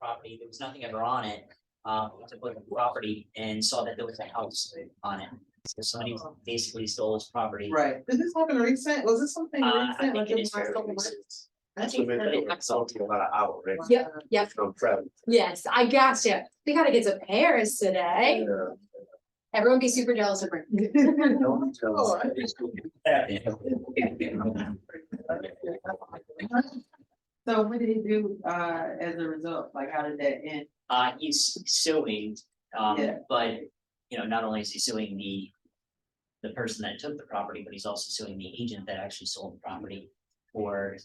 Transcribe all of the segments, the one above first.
property. There was nothing ever on it. To put the property and saw that there was a house on it. So somebody basically stole his property. Right. Did this happen recent? Was it something I recent? think it is Like fairly a recent. I That's think what that they it do. happened. Talking about an hour, right? Yep, yep, I'm proud. yes, I gotcha. We gotta get to Paris today. Everyone be super jealous of her. Oh, So what did he do as a result? Like how did that end? He's suing, Yeah. but, you know, not only is he suing the person that took the property, but he's also suing the agent that actually sold the property for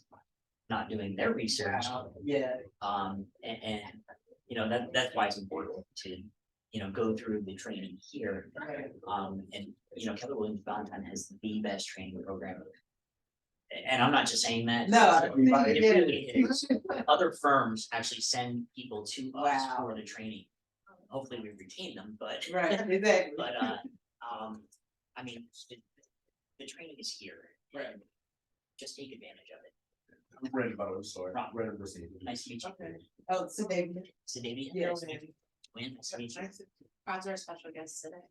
not doing their research. Yeah. And, you know, that's why it's important to, you know, go through the training here. And, you know, Keller Williams Valentine has the best training program. And I'm not just saying that. No, It really is. Other firms actually send people to us Wow. for the training. Hopefully we retain them, but. Right, exactly. But, I mean, the training is here. Right. and Just take advantage of it. I'm ready about it, sorry. Rob. Ready to proceed. Nice to meet you. Okay. Oh, so David. So Davey. Yeah. Nice to meet you. Wayne, nice to meet you. God's our special guest today.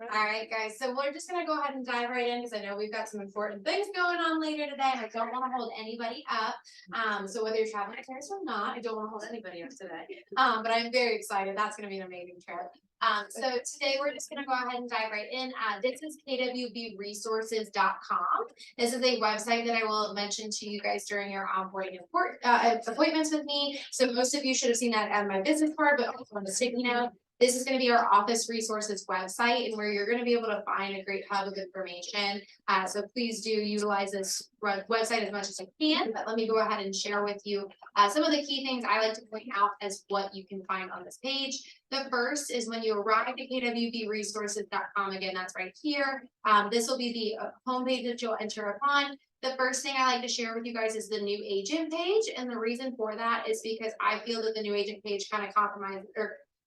All right, guys, so we're just gonna go ahead and dive right in, because I know we've got some important things going on later today, and I don't wanna hold anybody up. So whether you're traveling to Paris or not, I don't wanna hold anybody up today. But I'm very excited. That's gonna be an amazing trip. So today we're just gonna go ahead and dive right in. This is kwbresources.com. This is a website that I will mention to you guys during your onboarding appointments with me. So most of you should have seen that on my business card, but also on the sticky note. This is going to be our office resources website, and where you're going to be able to find a great hub of information. So please do utilize this website as much as you can. But let me go ahead and share with you some of the key things I like to point out as what you can find on this page. The first is when you arrive at kwbresources.com. Again, that's right here. This will be the homepage that you'll enter upon. The first thing I like to share with you guys is the new agent page. And the reason for that is because I feel that the new agent page kind of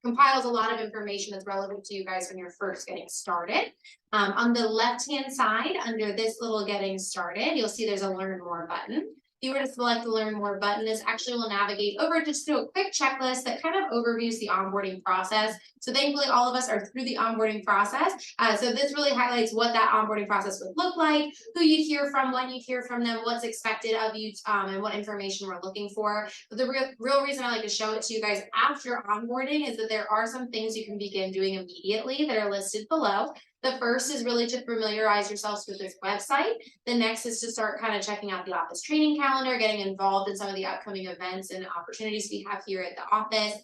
compiles a lot of information that's relevant to you guys when you're first getting started. On the left-hand side, under this little getting started, you'll see there's a learn more button. If you were to select the learn more button, this actually will navigate over just to a quick checklist that kind of overviews the onboarding process. So thankfully all of us are through the onboarding process. So this really highlights what that onboarding process would look like, who you'd hear from, when you'd hear from them, what's expected of you, and what information we're looking for. But the real reason I like to show it to you guys after onboarding is that there are some things you can begin doing immediately that are listed below. The first is really to familiarize yourselves with this website. The next is to start kind of checking out the office training calendar, getting involved in some of the upcoming events and opportunities we have here at the office.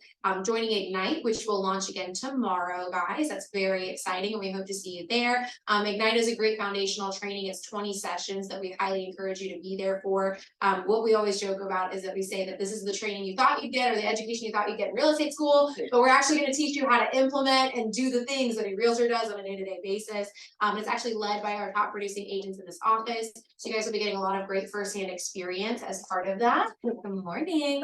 Joining Ignite, which will launch again tomorrow, guys. That's very exciting, and we hope to see you there. Ignite is a great foundational training. It's 20 sessions that we highly encourage you to be there for. What we always joke about is that we say that this is the training you thought you'd get, or the education you thought you'd get in real estate school, but we're actually going to teach you how to implement and do the things that a realtor does on a day-to-day basis. It's actually led by our top producing agents in this office. So you guys will be getting a lot of great firsthand experience as part of that. Good morning.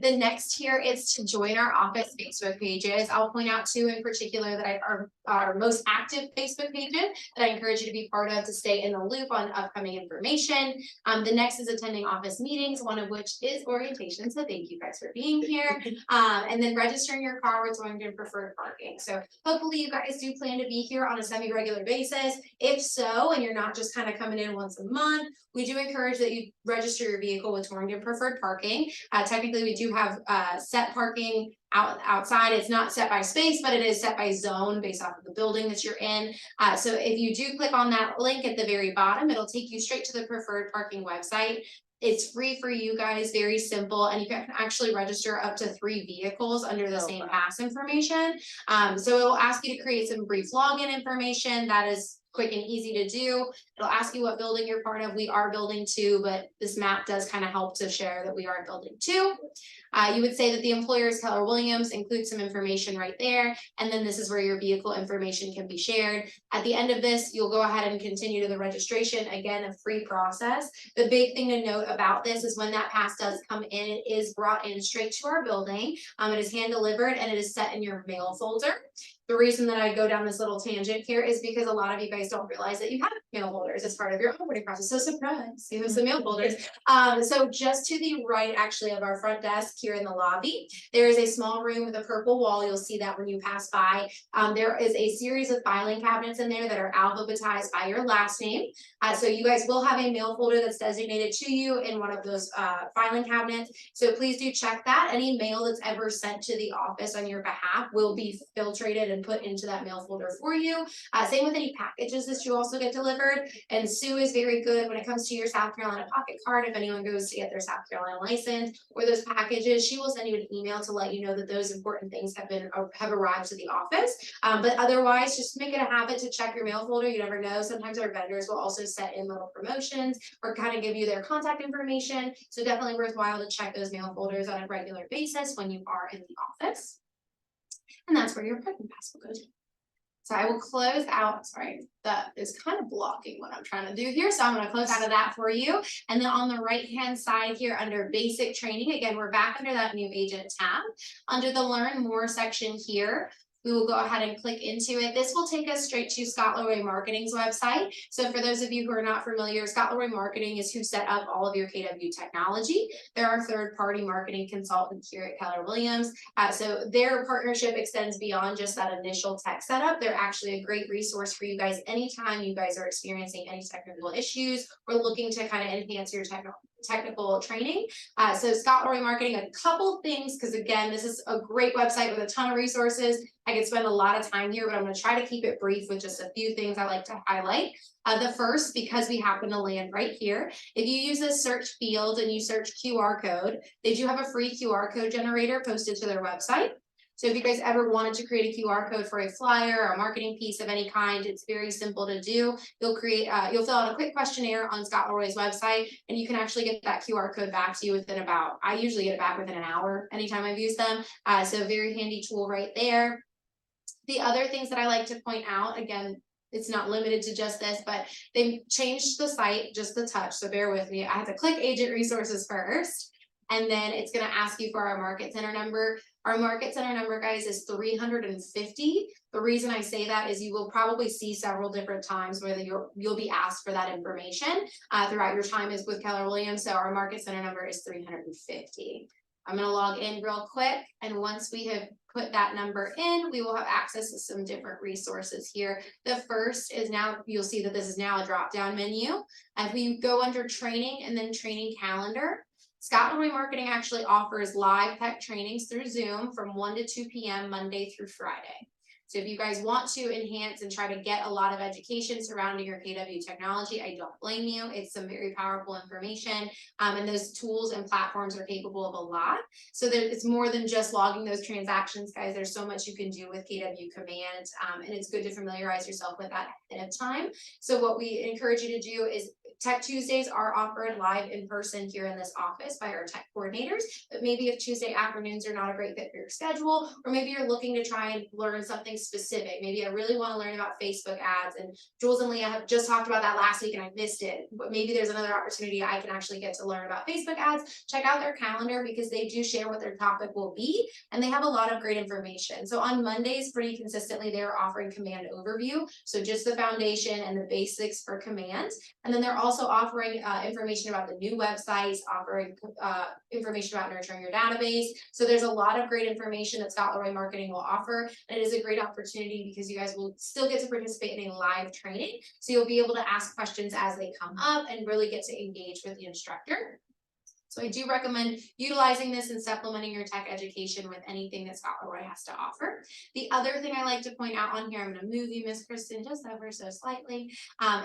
The next here is to join our office Facebook pages. I'll point out two in particular that are our most active Facebook pages that I encourage you to be part of to stay in the loop on upcoming information. The next is attending office meetings, one of which is orientation. So thank you guys for being here. And then registering your car with Torrington Preferred Parking. So hopefully you guys do plan to be here on a semi-regular basis. If so, and you're not just kind of coming in once a month, we do encourage that you register your vehicle with Torrington Preferred Parking. Technically, we do have set parking outside. It's not set by space, but it is set by zone based off of the building that you're in. So if you do click on that link at the very bottom, it'll take you straight to the preferred parking website. It's free for you guys, very simple, and you can actually register up to 3 vehicles under the same pass information. So it will ask you to create some brief login information. That is quick and easy to do. It'll ask you what building you're part of. We are building 2, but this map does kind of help to share that we are building 2. You would say that the employer is Keller Williams, include some information right there. And then this is where your vehicle information can be shared. At the end of this, you'll go ahead and continue to the registration. Again, a free process. The big thing to note about this is when that pass does come in, it is brought in straight to our building. It is hand delivered and it is set in your mail folder. The reason that I go down this little tangent here is because a lot of you guys don't realize that you have mail folders as part of your onboarding process. So surprise, you have some mail folders. So just to the right, actually, of our front desk here in the lobby, there is a small room with a purple wall. You'll see that when you pass by. There is a series of filing cabinets in there that are alphabetized by your last name. So you guys will have a mail folder that's designated to you in one of those filing cabinets. So please do check that. Any mail that's ever sent to the office on your behalf will be filtered and put into that mail folder for you. Same with any packages that you also get delivered. And Sue is very good when it comes to your South Carolina pocket card. If anyone goes to get their South Carolina license or those packages, she will send you an email to let you know that those important things have arrived to the office. But otherwise, just make it a habit to check your mail folder. You never know. Sometimes our vendors will also set in little promotions or kind of give you their contact information. So definitely worthwhile to check those mail folders on a regular basis when you are in the office. And that's where your parking pass will go to. So I will close out, sorry, that is kind of blocking what I'm trying to do here. So I'm going to close out of that for you. And then on the right-hand side here under basic training, again, we're back under that new agent tab. Under the learn more section here, we will go ahead and click into it. This will take us straight to Scott Leroy Marketing's website. So for those of you who are not familiar, Scott Leroy Marketing is who set up all of your KW technology. They're our third-party marketing consultant here at Keller Williams. So their partnership extends beyond just that initial tech setup. They're actually a great resource for you guys anytime you guys are experiencing any technical issues or looking to kind of enhance your technical training. So Scott Leroy Marketing, a couple things, because again, this is a great website with a ton of resources. I could spend a lot of time here, but I'm going to try to keep it brief with just a few things I like to highlight. The first, because we happen to land right here, if you use this search field and you search QR code, they do have a free QR code generator posted to their website. So if you guys ever wanted to create a QR code for a flyer or a marketing piece of any kind, it's very simple to do. You'll fill out a quick questionnaire on Scott Leroy's website, and you can actually get that QR code back to you within I usually get it back within an hour anytime I've used them. So very handy tool right there. The other things that I like to point out, again, it's not limited to just this, but they've changed the site just a touch. So bear with me. I have to click agent resources first, and then it's going to ask you for our market center number. Our market center number, guys, is 350. The reason I say that is you will probably see several different times where you'll be asked for that information throughout your time is with Keller Williams. So our market center number is 350. I'm going to log in real quick, and once we have put that number in, we will have access to some different resources here. The first is now, you'll see that this is now a drop-down menu. If we go under training and then training calendar, Scott Leroy Marketing actually offers live tech trainings through Zoom from 1 to 2 p.m. Monday through Friday. So if you guys want to enhance and try to get a lot of education surrounding your KW technology, I don't blame you. It's some very powerful information, and those tools and platforms are capable of a lot. So it's more than just logging those transactions, guys. There's so much you can do with KW Command, and it's good to familiarize yourself with that ahead of time. So what we encourage you to do is Tech Tuesdays are offered live in person here in this office by our tech coordinators, but maybe if Tuesday afternoons are not a great fit for your schedule, or maybe you're looking to try and learn something specific. Maybe I really want to learn about Facebook ads, and Jules and Leah have just talked about that last week and I missed it, but maybe there's another opportunity I can actually get to learn about Facebook ads. Check out their calendar because they do share what their topic will be, and they have a lot of great information. So on Mondays, pretty consistently, they're offering Command Overview. So just the foundation and the basics for Command. And then they're also offering information about the new websites, offering information about nurturing your database. So there's a lot of great information that Scott Leroy Marketing will offer. And it is a great opportunity because you guys will still get to participate in a live training. So you'll be able to ask questions as they come up and really get to engage with the instructor. So I do recommend utilizing this and supplementing your tech education with anything that Scott Leroy has to offer. The other thing I like to point out on here, I'm going to move you, Miss Kristen, just ever so slightly,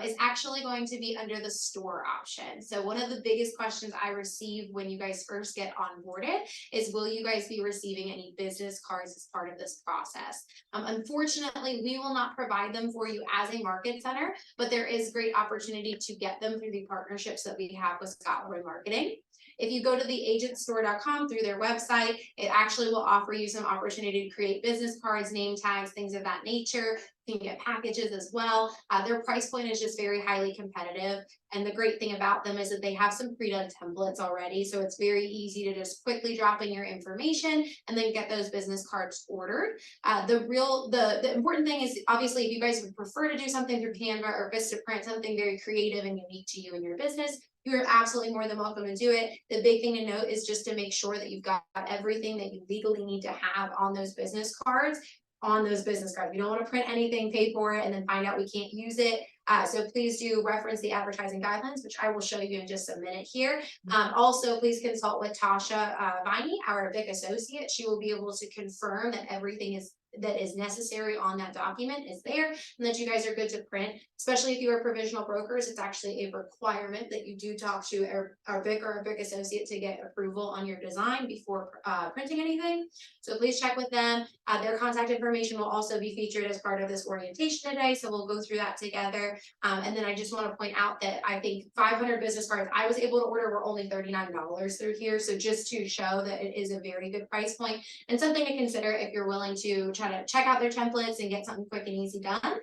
is actually going to be under the store option. So one of the biggest questions I receive when you guys first get onboarded is, will you guys be receiving any business cards as part of this process? Unfortunately, we will not provide them for you as a market center, but there is great opportunity to get them through the partnerships that we have with Scott Leroy Marketing. If you go to the agentstore.com through their website, it actually will offer you some opportunity to create business cards, name tags, things of that nature. You can get packages as well. Their price point is just very highly competitive. And the great thing about them is that they have some pre-done templates already. So it's very easy to just quickly drop in your information and then get those business cards ordered. The important thing is, obviously, if you guys would prefer to do something through Canva or Vistaprint, something very creative and unique to you and your business, you're absolutely more than welcome to do it. The big thing to note is just to make sure that you've got everything that you legally need to have on those business cards. We don't want to print anything, pay for it, and then find out we can't use it. So please do reference the advertising guidelines, which I will show you in just a minute here. Also, please consult with Tasha Viney, our BIC associate. She will be able to confirm that everything that is necessary on that document is there and that you guys are good to print. Especially if you are provisional brokers, it's actually a requirement that you do talk to our BIC or our BIC associate to get approval on your design before printing anything. So please check with them. Their contact information will also be featured as part of this orientation today. So we'll go through that together. And then I just want to point out that I think 500 business cards I was able to order were only $39 through here. So just to show that it is a very good price point and something to consider if you're willing to try to check out their templates and get something quick and easy done.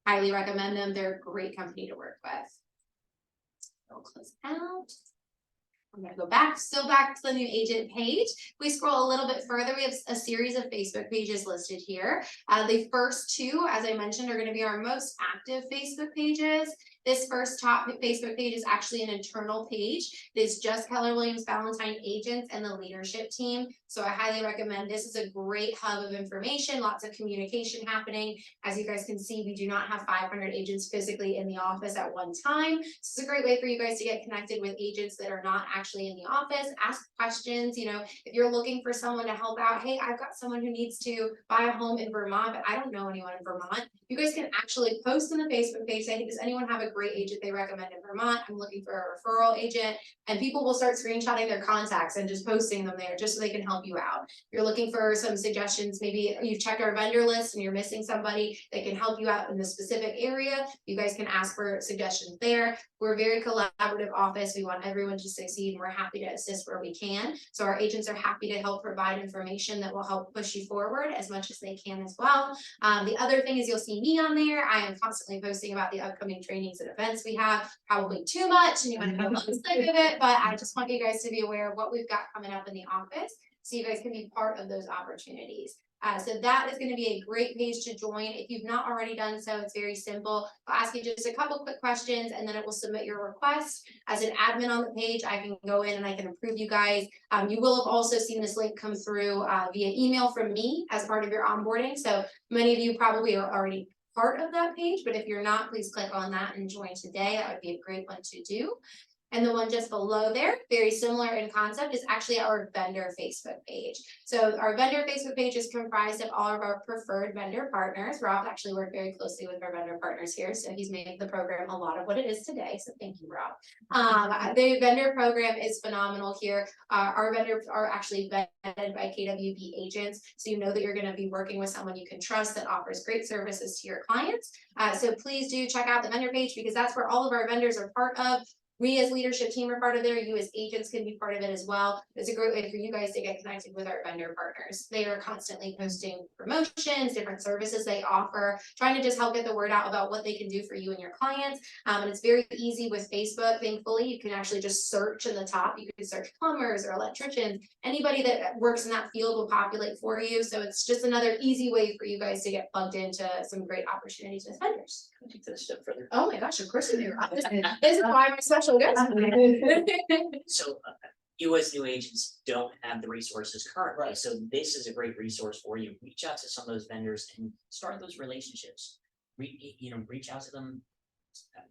Highly recommend them. They're a great company to work with. I'll close out. I'm gonna go back to the new agent page. We scroll a little bit further. We have a series of Facebook pages listed here. The first two, as I mentioned, are going to be our most active Facebook pages. This first top Facebook page is actually an internal page. It's just Keller Williams Valentine agents and the leadership team. So I highly recommend this. Is a great hub of information, lots of communication happening. As you guys can see, we do not have 500 agents physically in the office at one time. This is a great way for you guys to get connected with agents that are not actually in the office. Ask questions. You know, if you're looking for someone to help out, hey, I've got someone who needs to buy a home in Vermont, but I don't know anyone in Vermont. You guys can actually post in the Facebook page, say, hey, does anyone have a great agent they recommend in Vermont? I'm looking for a referral agent. And people will start screenshotting their contacts and just posting them there just so they can help you out. If you're looking for some suggestions, maybe you've checked our vendor list and you're missing somebody that can help you out in the specific area, you guys can ask for suggestions there. We're a very collaborative office. We want everyone to succeed and we're happy to assist where we can. So our agents are happy to help provide information that will help push you forward as much as they can as well. The other thing is you'll see me on there. I am constantly posting about the upcoming trainings and events we have, probably too much and you might have sick of it, but I just want you guys to be aware of what we've got coming up in the office so you guys can be part of those opportunities. So that is going to be a great page to join. If you've not already done so, it's very simple. I'll ask you just a couple quick questions and then it will submit your request. As an admin on the page, I can go in and I can approve you guys. You will have also seen this link come through via email from me as part of your onboarding. So many of you probably are already part of that page, but if you're not, please click on that and join today. That would be a great one to do. And the one just below there, very similar in concept, is actually our vendor Facebook page. So our vendor Facebook page is comprised of all of our preferred vendor partners. Rob actually worked very closely with our vendor partners here, so he's made the program a lot of what it is today. So thank you, Rob. The vendor program is phenomenal here. Our vendors are actually vetted by KWB agents, so you know that you're going to be working with someone you can trust that offers great services to your clients. So please do check out the vendor page because that's where all of our vendors are part of. We as leadership team are part of there. You as agents can be part of it as well. It's a great way for you guys to get connected with our vendor partners. They are constantly posting promotions, different services they offer, trying to just help get the word out about what they can do for you and your clients. And it's very easy with Facebook. Thankfully, you can actually just search in the top. You can search plumbers or electricians. Anybody that works in that field will populate for you. So it's just another easy way for you guys to get plugged into some great opportunities with vendors. I'll take that a step further. Oh my gosh, of course you do. This is why I'm special guest. So you as new agents don't have the resources currently, so this is a great resource for you. Reach out to some of those vendors and start those relationships. Reach out to them,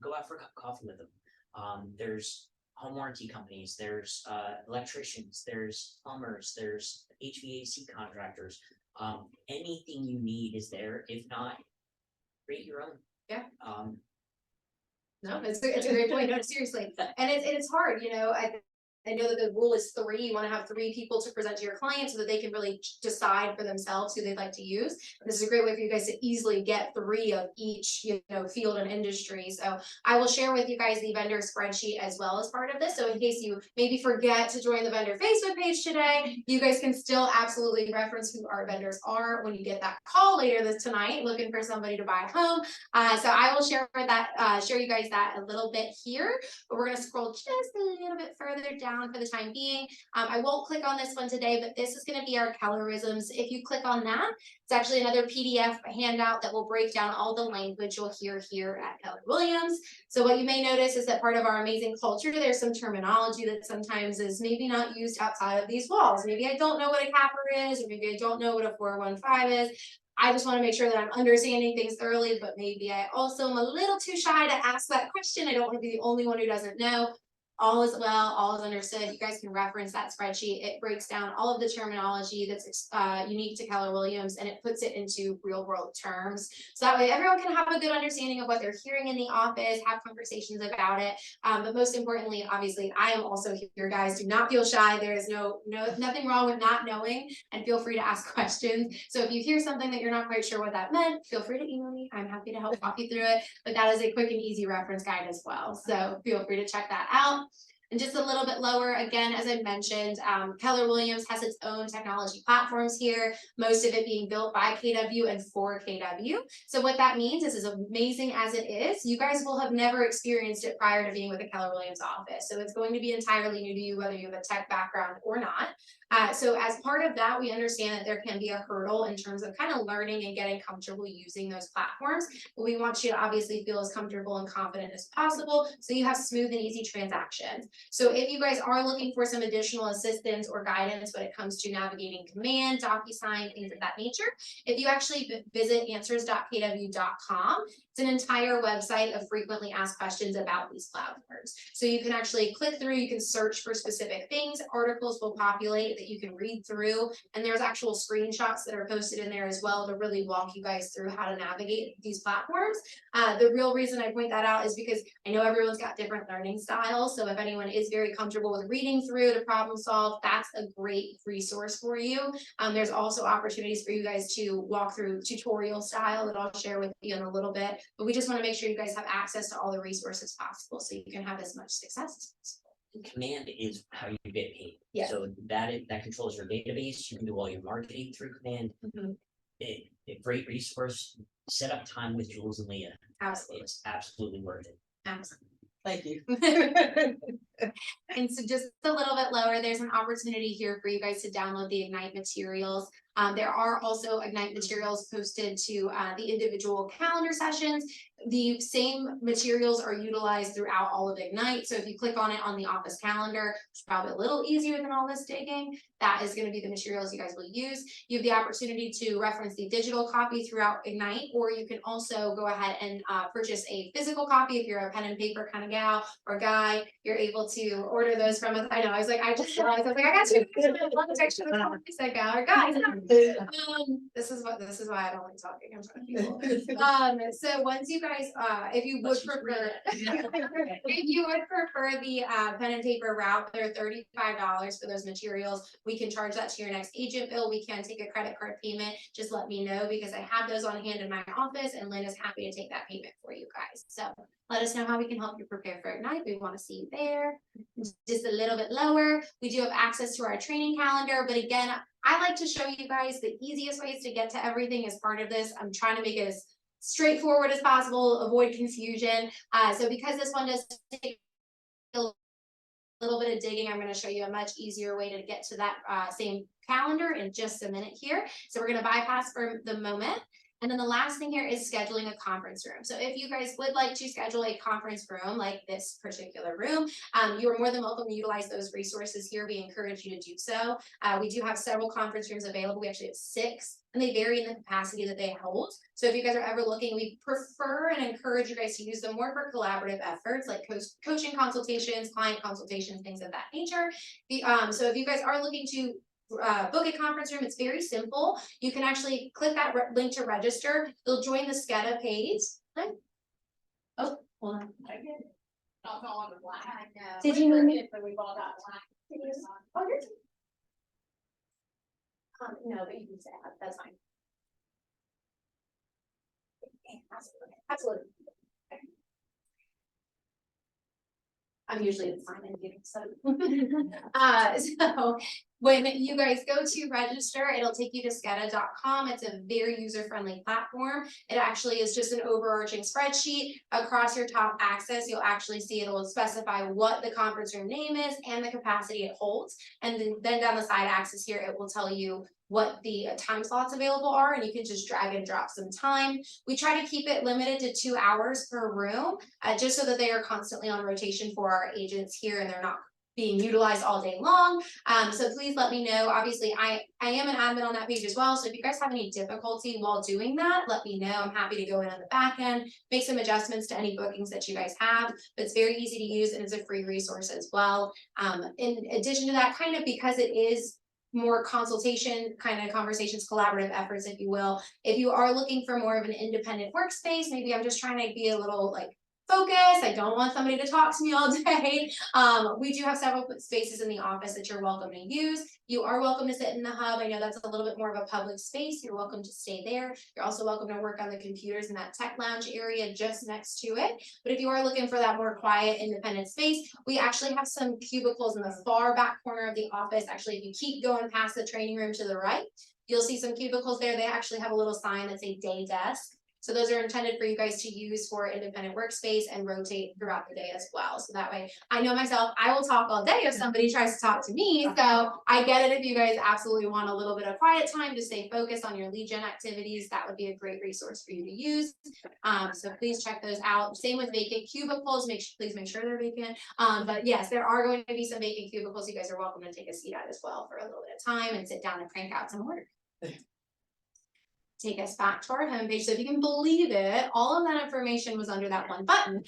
go out for a cup of coffee with them. There's home warranty companies, there's electricians, there's plumbers, there's HVAC contractors. Anything you need is there. If not, create your own. Yeah. No, it's a great point. No, seriously, and it's hard. You know, I know that the rule is 3, you wanna have 3 people to present to your client so that they can really decide for themselves who they'd like to use. This is a great way for you guys to easily get 3 of each, field and industry. So I will share with you guys the vendor spreadsheet as well as part of this. So in case you maybe forget to join the vendor Facebook page today, you guys can still absolutely reference who our vendors are when you get that call later this tonight, looking for somebody to buy a home. So I will share you guys that a little bit here, but we're gonna scroll just a little bit further down for the time being. I won't click on this one today, but this is going to be our colorisms. If you click on that, it's actually another PDF handout that will break down all the language you'll hear here at Keller Williams. So what you may notice is that part of our amazing culture, there's some terminology that sometimes is maybe not used outside of these walls. Maybe I don't know what a capper is, or maybe I don't know what a 415 is. I just want to make sure that I'm understanding things thoroughly, but maybe I also am a little too shy to ask that question. I don't want to be the only one who doesn't know. All is well, all is understood. You guys can reference that spreadsheet. It breaks down all of the terminology that's unique to Keller Williams, and it puts it into real world terms. So that way everyone can have a good understanding of what they're hearing in the office, have conversations about it. But most importantly, obviously, I am also here, guys. Do not feel shy. There is nothing wrong with not knowing, and feel free to ask questions. So if you hear something that you're not quite sure what that meant, feel free to email me. I'm happy to help walk you through it. But that is a quick and easy reference guide as well. So feel free to check that out. And just a little bit lower, again, as I mentioned, Keller Williams has its own technology platforms here, most of it being built by KW and for KW. So what that means is, as amazing as it is, you guys will have never experienced it prior to being with the Keller Williams office. So it's going to be entirely new to you, whether you have a tech background or not. So as part of that, we understand that there can be a hurdle in terms of kind of learning and getting comfortable using those platforms. But we want you to obviously feel as comfortable and confident as possible, so you have smooth and easy transactions. So if you guys are looking for some additional assistance or guidance when it comes to navigating Command, DocuSign, things of that nature, if you actually visit answers.kw.com, it's an entire website of frequently asked questions about these platforms. So you can actually click through, you can search for specific things, articles will populate that you can read through, and there's actual screenshots that are posted in there as well to really walk you guys through how to navigate these platforms. The real reason I point that out is because I know everyone's got different learning styles. So if anyone is very comfortable with reading through to problem solve, that's a great resource for you. There's also opportunities for you guys to walk through tutorial style that I'll share with you in a little bit, but we just want to make sure you guys have access to all the resources possible so you can have as much success as possible. Command is how you get paid. Yeah. So that controls your database. You can do all your marketing through Command. A great resource. Set up time with Jules and Leah. Absolutely. It's absolutely worth it. Absolutely. Thank you. And so just a little bit lower, there's an opportunity here for you guys to download the Ignite materials. There are also Ignite materials posted to the individual calendar sessions. The same materials are utilized throughout all of Ignite. So if you click on it on the office calendar, it's probably a little easier than all this digging. That is going to be the materials you guys will use. You have the opportunity to reference the digital copy throughout Ignite, or you can also go ahead and purchase a physical copy if you're a pen and paper kind of gal or guy. You're able to order those from us. I know, I was like, I just realized, I was like, I got two copies of gal or guys. This is why I don't like talking in front of people. So once you guys, if you would prefer, if you would prefer the pen and paper route, they're $35 for those materials. We can charge that to your next agent bill. We can take a credit card payment. Just let me know, because I have those on hand in my office, and Lynn is happy to take that payment for you guys. So let us know how we can help you prepare for Ignite. We want to see you there. Just a little bit lower, we do have access to our training calendar, but again, I like to show you guys the easiest ways to get to everything as part of this. I'm trying to make it as straightforward as possible, avoid confusion. So because this one does take a little bit of digging, I'm going to show you a much easier way to get to that same calendar in just a minute here. So we're going to bypass for the moment. And then the last thing here is scheduling a conference room. So if you guys would like to schedule a conference room like this particular room, you are more than welcome to utilize those resources here. We encourage you to do so. We do have several conference rooms available. We actually have 6, and they vary in the capacity that they hold. So if you guys are ever looking, we prefer and encourage you guys to use them more for collaborative efforts like coaching consultations, client consultations, things of that nature. So if you guys are looking to book a conference room, it's very simple. You can actually click that link to register. You'll join the SCEDA page. Oh, hold on. Did you know me? Oh, you're. No, but you can say that, that's fine. Okay, absolutely. I'm usually the sign in meeting, so. So when you guys go to register, it'll take you to sketa.com. It's a very user-friendly platform. It actually is just an overarching spreadsheet. Across your top axis, you'll actually see it'll specify what the conference room name is and the capacity it holds. And then down the side axis here, it will tell you what the time slots available are, and you can just drag and drop some time. We try to keep it limited to 2 hours per room, just so that they are constantly on rotation for our agents here and they're not being utilized all day long. So please let me know. Obviously, I am an admin on that page as well. So if you guys have any difficulty while doing that, let me know. I'm happy to go in on the back end, make some adjustments to any bookings that you guys have. But it's very easy to use and it's a free resource as well. In addition to that, kind of because it is more consultation kind of conversations, collaborative efforts, if you will. If you are looking for more of an independent workspace, maybe I'm just trying to be a little like focused, I don't want somebody to talk to me all day. We do have several spaces in the office that you're welcome to use. You are welcome to sit in the hub. I know that's a little bit more of a public space. You're welcome to stay there. You're also welcome to work on the computers in that tech lounge area just next to it. But if you are looking for that more quiet, independent space, we actually have some cubicles in the far back corner of the office. Actually, if you keep going past the training room to the right, you'll see some cubicles there. They actually have a little sign that say day desk. So those are intended for you guys to use for independent workspace and rotate throughout the day as well. So that way, I know myself, I will talk all day if somebody tries to talk to me. So I get it if you guys absolutely want a little bit of quiet time to stay focused on your lead gen activities. That would be a great resource for you to use. So please check those out. Same with vacant cubicles. Please make sure they're vacant. But yes, there are going to be some vacant cubicles. You guys are welcome to take a seat at as well for a little bit of time and sit down and crank out some work. Take us back to our homepage. So if you can believe it, all of that information was under that one button.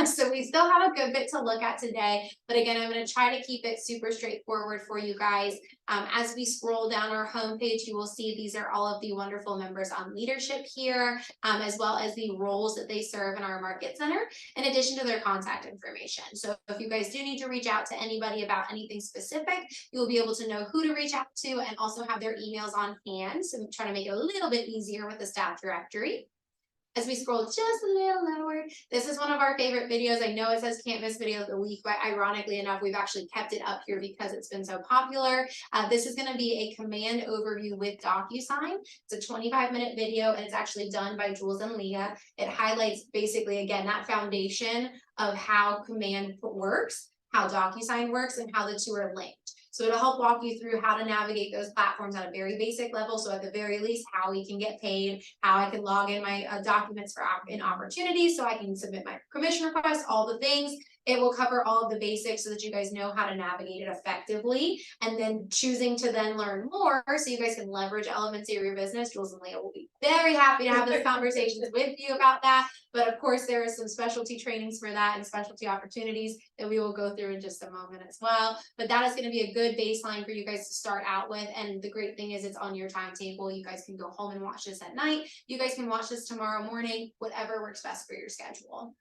So we still have a good bit to look at today. But again, I'm going to try to keep it super straightforward for you guys. As we scroll down our homepage, you will see these are all of the wonderful members on leadership here, as well as the roles that they serve in our market center, in addition to their contact information. So if you guys do need to reach out to anybody about anything specific, you'll be able to know who to reach out to and also have their emails on hand. So I'm trying to make it a little bit easier with the staff directory. As we scroll just a little lower, this is one of our favorite videos. I know it says can't miss video of the week, but ironically enough, we've actually kept it up here because it's been so popular. This is going to be a command overview with DocuSign. It's a 25-minute video and it's actually done by Jules and Leah. It highlights basically, again, that foundation of how command works, how DocuSign works, and how the two are linked. So it'll help walk you through how to navigate those platforms at a very basic level. So at the very least, how we can get paid, how I can log in my documents for in opportunities, so I can submit my commission requests, all the things. It will cover all of the basics so that you guys know how to navigate it effectively. And then choosing to then learn more so you guys can leverage elements of your business. Jules and Leah will be very happy to have those conversations with you about that. But of course, there are some specialty trainings for that and specialty opportunities that we will go through in just a moment as well. But that is going to be a good baseline for you guys to start out with. And the great thing is it's on your timetable. You guys can go home and watch this at night. You guys can watch this tomorrow morning, whatever works best for your schedule.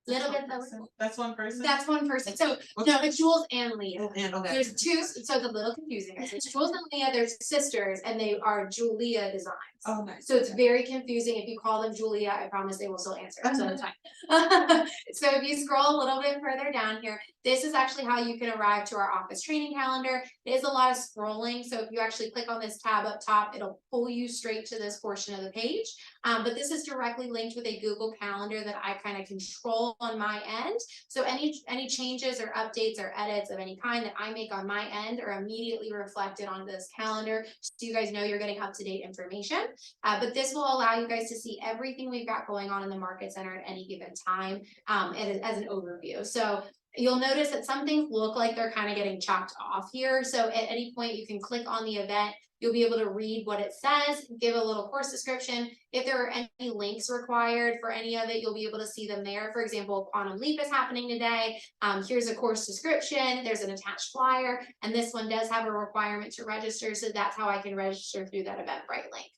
Little bit lower. That's one person? That's one person. So no, it's Jules and Leah. And okay. There's two, so it's a little confusing. It's Jules and Leah, they're sisters, and they are Julia Designs. Oh, nice. So it's very confusing. If you call them Julia, I promise they will still answer. So it's fine. So if you scroll a little bit further down here, this is actually how you can arrive to our office training calendar. It is a lot of scrolling. So if you actually click on this tab up top, it'll pull you straight to this portion of the page. But this is directly linked with a Google Calendar that I kind of control on my end. So any changes or updates or edits of any kind that I make on my end are immediately reflected on this calendar, so you guys know you're getting up-to-date information. But this will allow you guys to see everything we've got going on in the market center at any given time, as an overview. So you'll notice that some things look like they're kind of getting chopped off here. So at any point you can click on the event. You'll be able to read what it says, give a little course description. If there are any links required for any of it, you'll be able to see them there. For example, Quantum Leap is happening today. Here's a course description. There's an attached flyer. And this one does have a requirement to register. So that's how I can register through that Eventbrite link.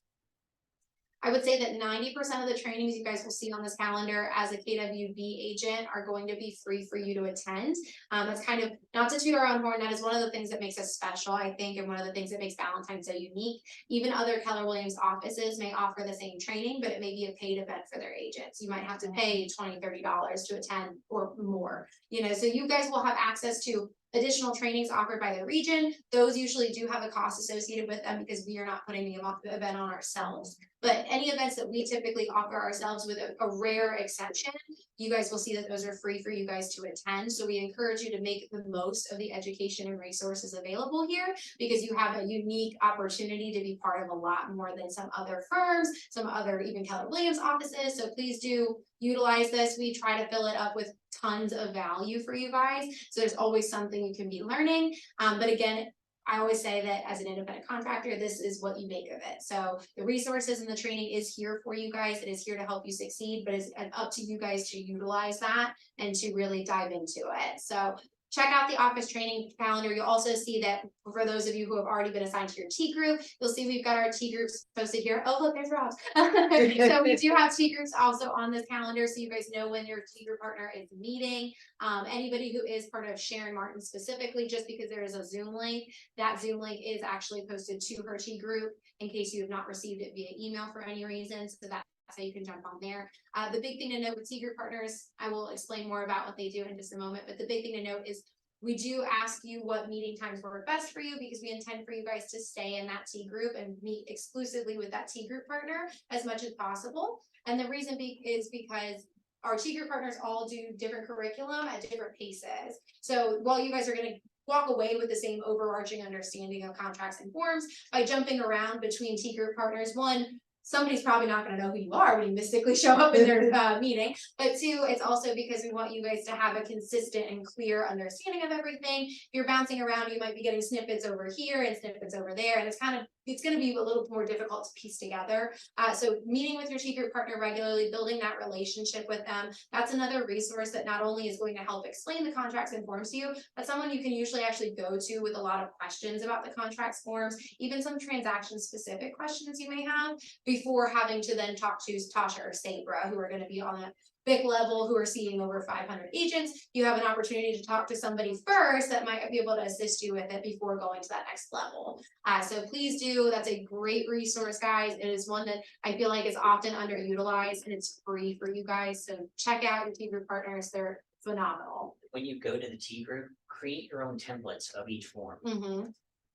I would say that 90% of the trainings you guys will see on this calendar as a KWB agent are going to be free for you to attend. That's kind of, not to toot our own horn, that is one of the things that makes us special, I think, and one of the things that makes Valentine so unique. Even other Keller Williams offices may offer the same training, but it may be a paid event for their agents. You might have to pay $20, $30 to attend or more, you know, so you guys will have access to additional trainings offered by the region. Those usually do have a cost associated with them because we are not putting the event on ourselves. But any events that we typically offer ourselves, with a rare exception, you guys will see that those are free for you guys to attend. So we encourage you to make the most of the education and resources available here, because you have a unique opportunity to be part of a lot more than some other firms, some other even Keller Williams offices. So please do utilize this. We try to fill it up with tons of value for you guys. So there's always something you can be learning. But again, I always say that as an independent contractor, this is what you make of it. So the resources and the training is here for you guys. It is here to help you succeed, but it's up to you guys to utilize that and to really dive into it. So check out the office training calendar. You'll also see that for those of you who have already been assigned to your T group, you'll see we've got our T groups posted here. Oh, look, there's Rob's. So we do have T groups also on this calendar, so you guys know when your T group partner is meeting. Anybody who is part of Sharon Martin specifically, just because there is a Zoom link, that Zoom link is actually posted to her T group in case you have not received it via email for any reason. So that's how you can jump on there. The big thing to note with T group partners, I will explain more about what they do in just a moment, but the big thing to note is we do ask you what meeting times work best for you, because we intend for you guys to stay in that T group and meet exclusively with that T group partner as much as possible. And the reason is because our T group partners all do different curriculum at different paces. So while you guys are going to walk away with the same overarching understanding of contracts and forms, by jumping around between T group partners, one, somebody's probably not going to know who you are when you mystically show up in their meeting. But two, it's also because we want you guys to have a consistent and clear understanding of everything. If you're bouncing around, you might be getting snippets over here and snippets over there, and it's going to be a little more difficult to piece together. So meeting with your T group partner regularly, building that relationship with them, that's another resource that not only is going to help explain the contracts and forms to you, but someone you can usually actually go to with a lot of questions about the contracts, forms, even some transaction specific questions you may have, before having to then talk to Tasha or Sabra, who are going to be on a big level, who are seeing over 500 agents. You have an opportunity to talk to somebody first that might be able to assist you with it before going to that next level. So please do. That's a great resource, guys. It is one that I feel like is often underutilized, and it's free for you guys. So check out your T group partners. They're phenomenal. When you go to the T group, create your own templates of each form.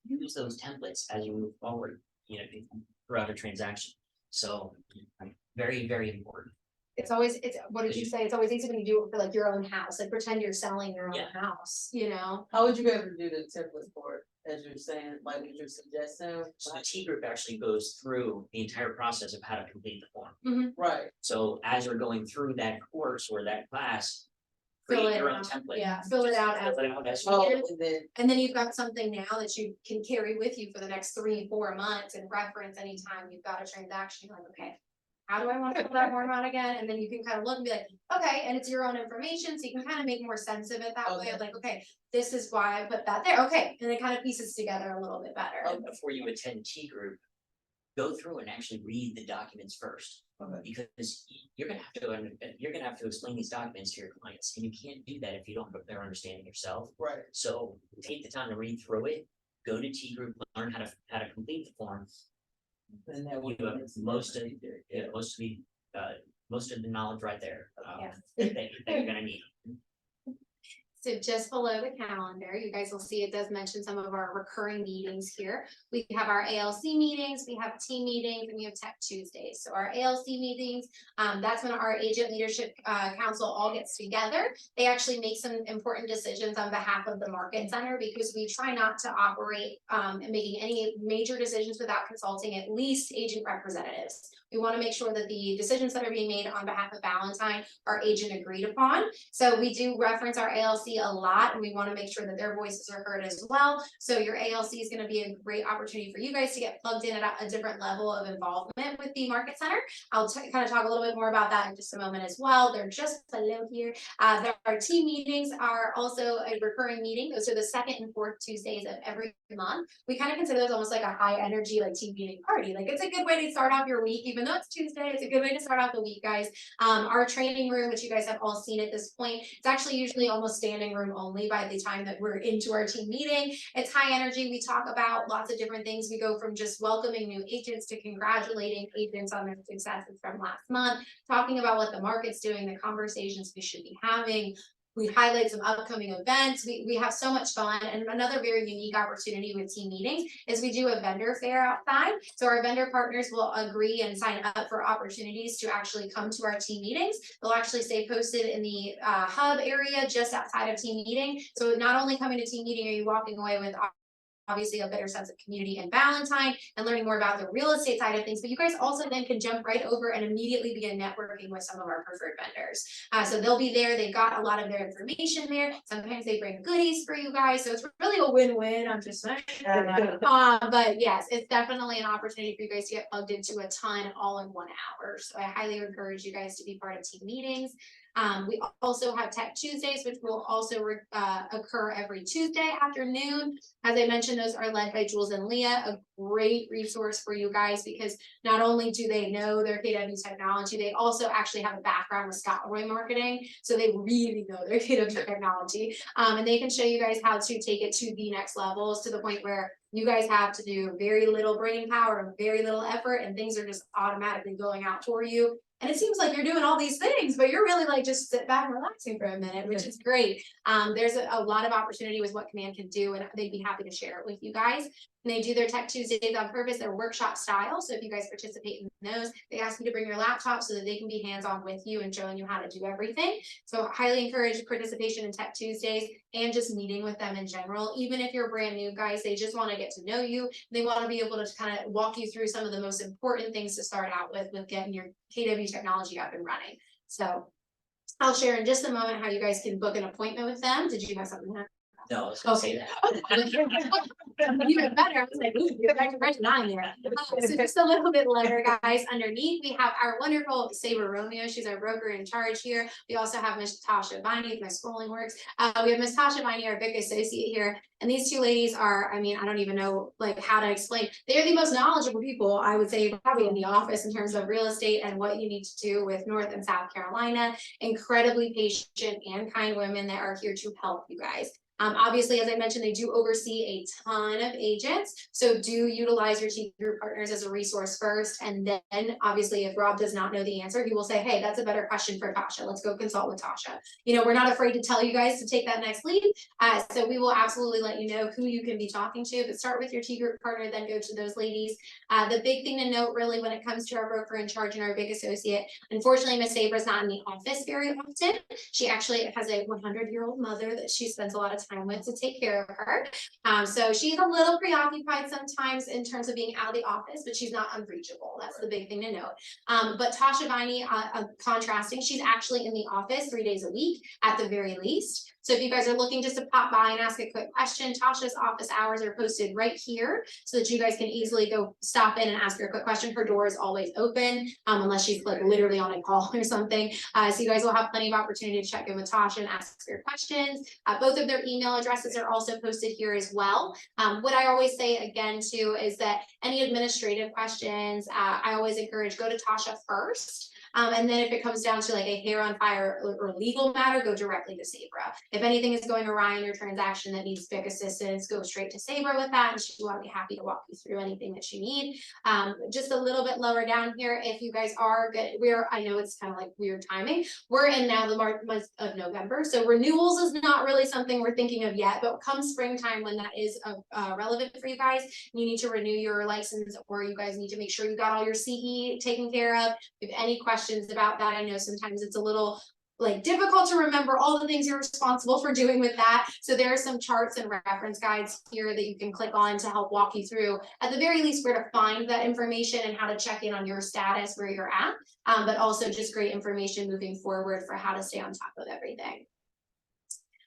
Use those templates as you move forward, you know, throughout a transaction. So very, very important. It's what did you say? It's always easy when you do it for like your own house, like pretend you're selling your own house, you know? How would you ever do the template for it, as you're saying, like what you're suggesting? So the T group actually goes through the entire process of how to complete the form. Right. So as you're going through that course or that class, Fill create it your own out. template. Yeah, fill it out as Fill it out as you Oh, can. and then you've got something now that you can carry with you for the next 3-4 months and reference anytime you've got a transaction. You're like, okay, how do I want to fill that form out again? And then you can kind of look and be like, okay, and it's your own information, so you can kind of make more sense of it that way. Of like, okay, this is why I put that there. Okay, and it kind of pieces together a little bit better. And before you attend T group, go through and actually read the documents first. Because you're gonna have to explain these documents to your clients, and you can't do that if you don't have their understanding yourself. right. So take the time to read through it, go to T group, learn how to complete the form. And that You would have most of the knowledge right there, that you're gonna need. So just below the calendar, you guys will see it does mention some of our recurring meetings here. We have our ALC meetings, we have team meetings, and we have Tech Tuesdays. So our ALC meetings, that's when our Agent Leadership Council all gets together. They actually make some important decisions on behalf of the Market Center, because we try not to operate and making any major decisions without consulting at least agent representatives. We want to make sure that the decisions that are being made on behalf of Valentine are agent agreed upon. So we do reference our ALC ALC a lot, and we want to make sure that their voices are heard as well. So your ALC is going to be a great opportunity for you guys to get plugged in at a different level of involvement with the market center. I'll kind of talk a little bit more about that in just a moment as well. They're just below here. Our team meetings are also a recurring meeting. Those are the second and fourth Tuesdays of every month. We kind of consider those almost like a high energy like team meeting party. Like it's a good way to start off your week, even though it's Tuesday. It's a good way to start off the week, guys. Our training room, which you guys have all seen at this point, it's actually usually almost standing room only by the time that we're into our team meeting. It's high energy. We talk about lots of different things. We go from just welcoming new agents to congratulating agents on their successes from last month, talking about what the market's doing, the conversations we should be having. We highlight some upcoming events. We have so much fun. And another very unique opportunity with team meetings is we do a vendor fair outside. So our vendor partners will agree and sign up for opportunities to actually come to our team meetings. They'll actually stay posted in the hub area just outside of team meeting. So not only coming to team meeting are you walking away with obviously a better sense of community and Valentine and learning more about the real estate side of things, but you guys also then can jump right over and immediately begin networking with some of our preferred vendors. So they'll be there. They've got a lot of their information there. Sometimes they bring goodies for you guys. So it's really a win-win. I'm just saying. But yes, it's definitely an opportunity for you guys to get plugged into a ton all in 1 hour. So I highly encourage you guys to be part of team meetings. We also have Tech Tuesdays, which will also occur every Tuesday afternoon. As I mentioned, those are led by Jules and Leah, a great resource for you guys because not only do they know their KW technology, they also actually have a background with Scott Roy marketing. So they really know their KW technology. And they can show you guys how to take it to the next levels to the point where you guys have to do very little brain power and very little effort, and things are just automatically going out for you. And it seems like you're doing all these things, but you're really like just sit back and relaxing for a minute, which is great. There's a lot of opportunity with what Command can do, and they'd be happy to share it with you guys. And they do their Tech Tuesdays on purpose. They're workshop style. So if you guys participate in those, they ask you to bring your laptop so that they can be hands-on with you and showing you how to do everything. So highly encourage participation in Tech Tuesdays and just meeting with them in general. Even if you're brand new, guys, they just want to get to know you. They want to be able to kind of walk you through some of the most important things to start out with getting your KW technology up and running. So I'll share in just a moment how you guys can book an appointment with them. Did you have something to No, I was gonna say that. Even better. I was like, ooh, you're back to fresh 9 here. So just a little bit later, guys. Underneath, we have our wonderful Saber Romeo. She's our broker in charge here. We also have Miss Tasha Viney, if my scrolling works. We have Miss Tasha Viney, our big associate here. And these two ladies are, I mean, I don't even know like how to explain. They are the most knowledgeable people, I would say, probably in the office in terms of real estate and what you need to do with North and South Carolina. Incredibly patient and kind women that are here to help you guys. Obviously, as I mentioned, they do oversee a ton of agents. So do utilize your team group partners as a resource first. And then obviously, if Rob does not know the answer, he will say, hey, that's a better question for Tasha. Let's go consult with Tasha. You know, we're not afraid to tell you guys to take that next lead. So we will absolutely let you know who you can be talking to, but start with your T group partner, then go to those ladies. The big thing to note really when it comes to our broker in charge and our big associate, unfortunately, Miss Sabra is not in the office very often. She actually has a 100-year-old mother that she spends a lot of time with to take care of her. So she's a little preoccupied sometimes in terms of being out of the office, but she's not unreachable. That's the big thing to note. But Tasha Viney, contrasting, she's actually in the office 3 days a week at the very least. So if you guys are looking just to pop by and ask a quick question, Tasha's office hours are posted right here so that you guys can easily go stop in and ask her a quick question. Her door is always open unless she's like literally on a call or something. So you guys will have plenty of opportunity to check in with Tasha and ask her questions. Both of their email addresses are also posted here as well. What I always say again too is that any administrative questions, I always encourage go to Tasha first. And then if it comes down to like a hair on fire or legal matter, go directly to Sabra. If anything is going awry in your transaction that needs big assistance, go straight to Sabra with that, and she will be happy to walk you through anything that you need. Just a little bit lower down here, if you guys are good, I know it's kind of like weird timing. We're in now the month of November, so renewals is not really something we're thinking of yet, but come springtime when that is relevant for you guys, you need to renew your license or you guys need to make sure you got all your CE taken care of. If any questions about that, I know sometimes it's a little like difficult to remember all the things you're responsible for doing with that. So there are some charts and reference guides here that you can click on to help walk you through at the very least where to find that information and how to check in on your status where you're at, but also just great information moving forward for how to stay on top of everything.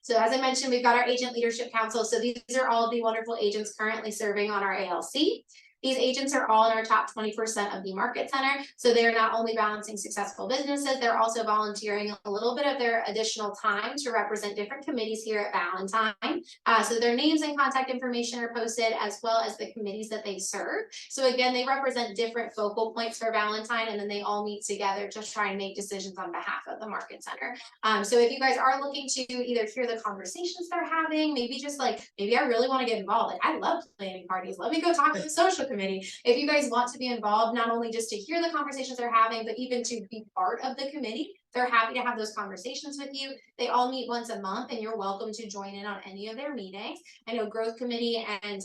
So as I mentioned, we've got our Agent Leadership Council. So these are all the wonderful agents currently serving on our ALC. These agents are all in our top 20% of the market center. So they're not only balancing successful businesses, they're also volunteering a little bit of their additional time to represent different committees here at Valentine. So their names and contact information are posted, as well as the committees that they serve. So again, they represent different focal points for Valentine, and then they all meet together to try and make decisions on behalf of the market center. So if you guys are looking to either hear the conversations they're having, maybe just like, maybe I really want to get involved. Like, I love planning parties. Let me go talk to the social committee. If you guys want to be involved, not only just to hear the conversations they're having, but even to be part of the committee, they're happy to have those conversations with you. They all meet once a month, and you're welcome to join in on any of their meetings. I know Growth Committee and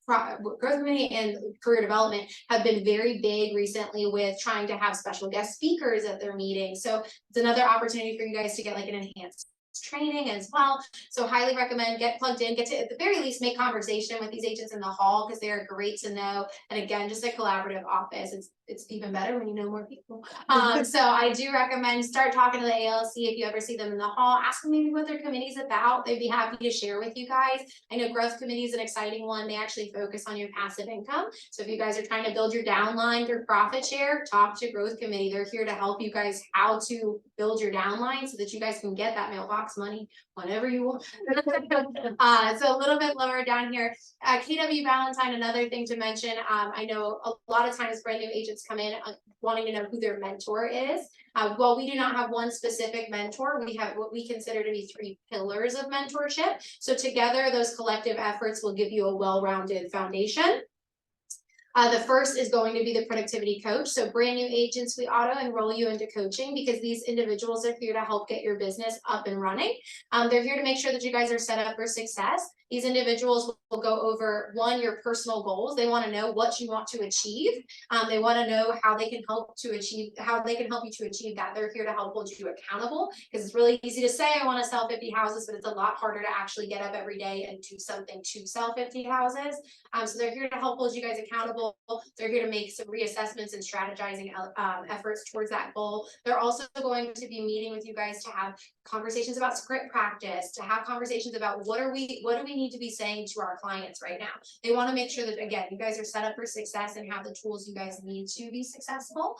Growth Committee and Career Development have been very big recently with trying to have special guest speakers at their meetings. So it's another opportunity for you guys to get like an enhanced training as well. So highly recommend, get plugged in, get to at the very least make conversation with these agents in the hall, because they are great to know. And again, just a collaborative office. It's even better when you know more people. So I do recommend start talking to the ALC if you ever see them in the hall. Ask them maybe what their committee's about. They'd be happy to share with you guys. I know Growth Committee is an exciting one. They actually focus on your passive income. So if you guys are trying to build your downline through profit share, talk to Growth Committee. They're here to help you guys how to build your downline so that you guys can get that mailbox money whenever you want. So a little bit lower down here, KW Valentine, another thing to mention. I know a lot of times brand new agents come in wanting to know who their mentor is. While we do not have one specific mentor, we have what we consider to be 3 pillars of mentorship. So together, those collective efforts will give you a well-rounded foundation. The first is going to be the productivity coach. So brand new agents, we auto enroll you into coaching because these individuals are here to help get your business up and running. They're here to make sure that you guys are set up for success. These individuals will go over your personal goals. They want to know what you want to achieve. They want to know how they can help you to achieve that. They're here to help hold you accountable, because it's really easy to say I want to sell 50 houses, but it's a lot harder to actually get up every day and do something to sell 50 houses. So they're here to help hold you guys accountable. They're here to make some reassessments and strategizing efforts towards that goal. They're also going to be meeting with you guys to have conversations about script practice, to have conversations about what do we need to be saying to our clients right now. They want to make sure that, again, you guys are set up for success and have the tools you guys need to be successful.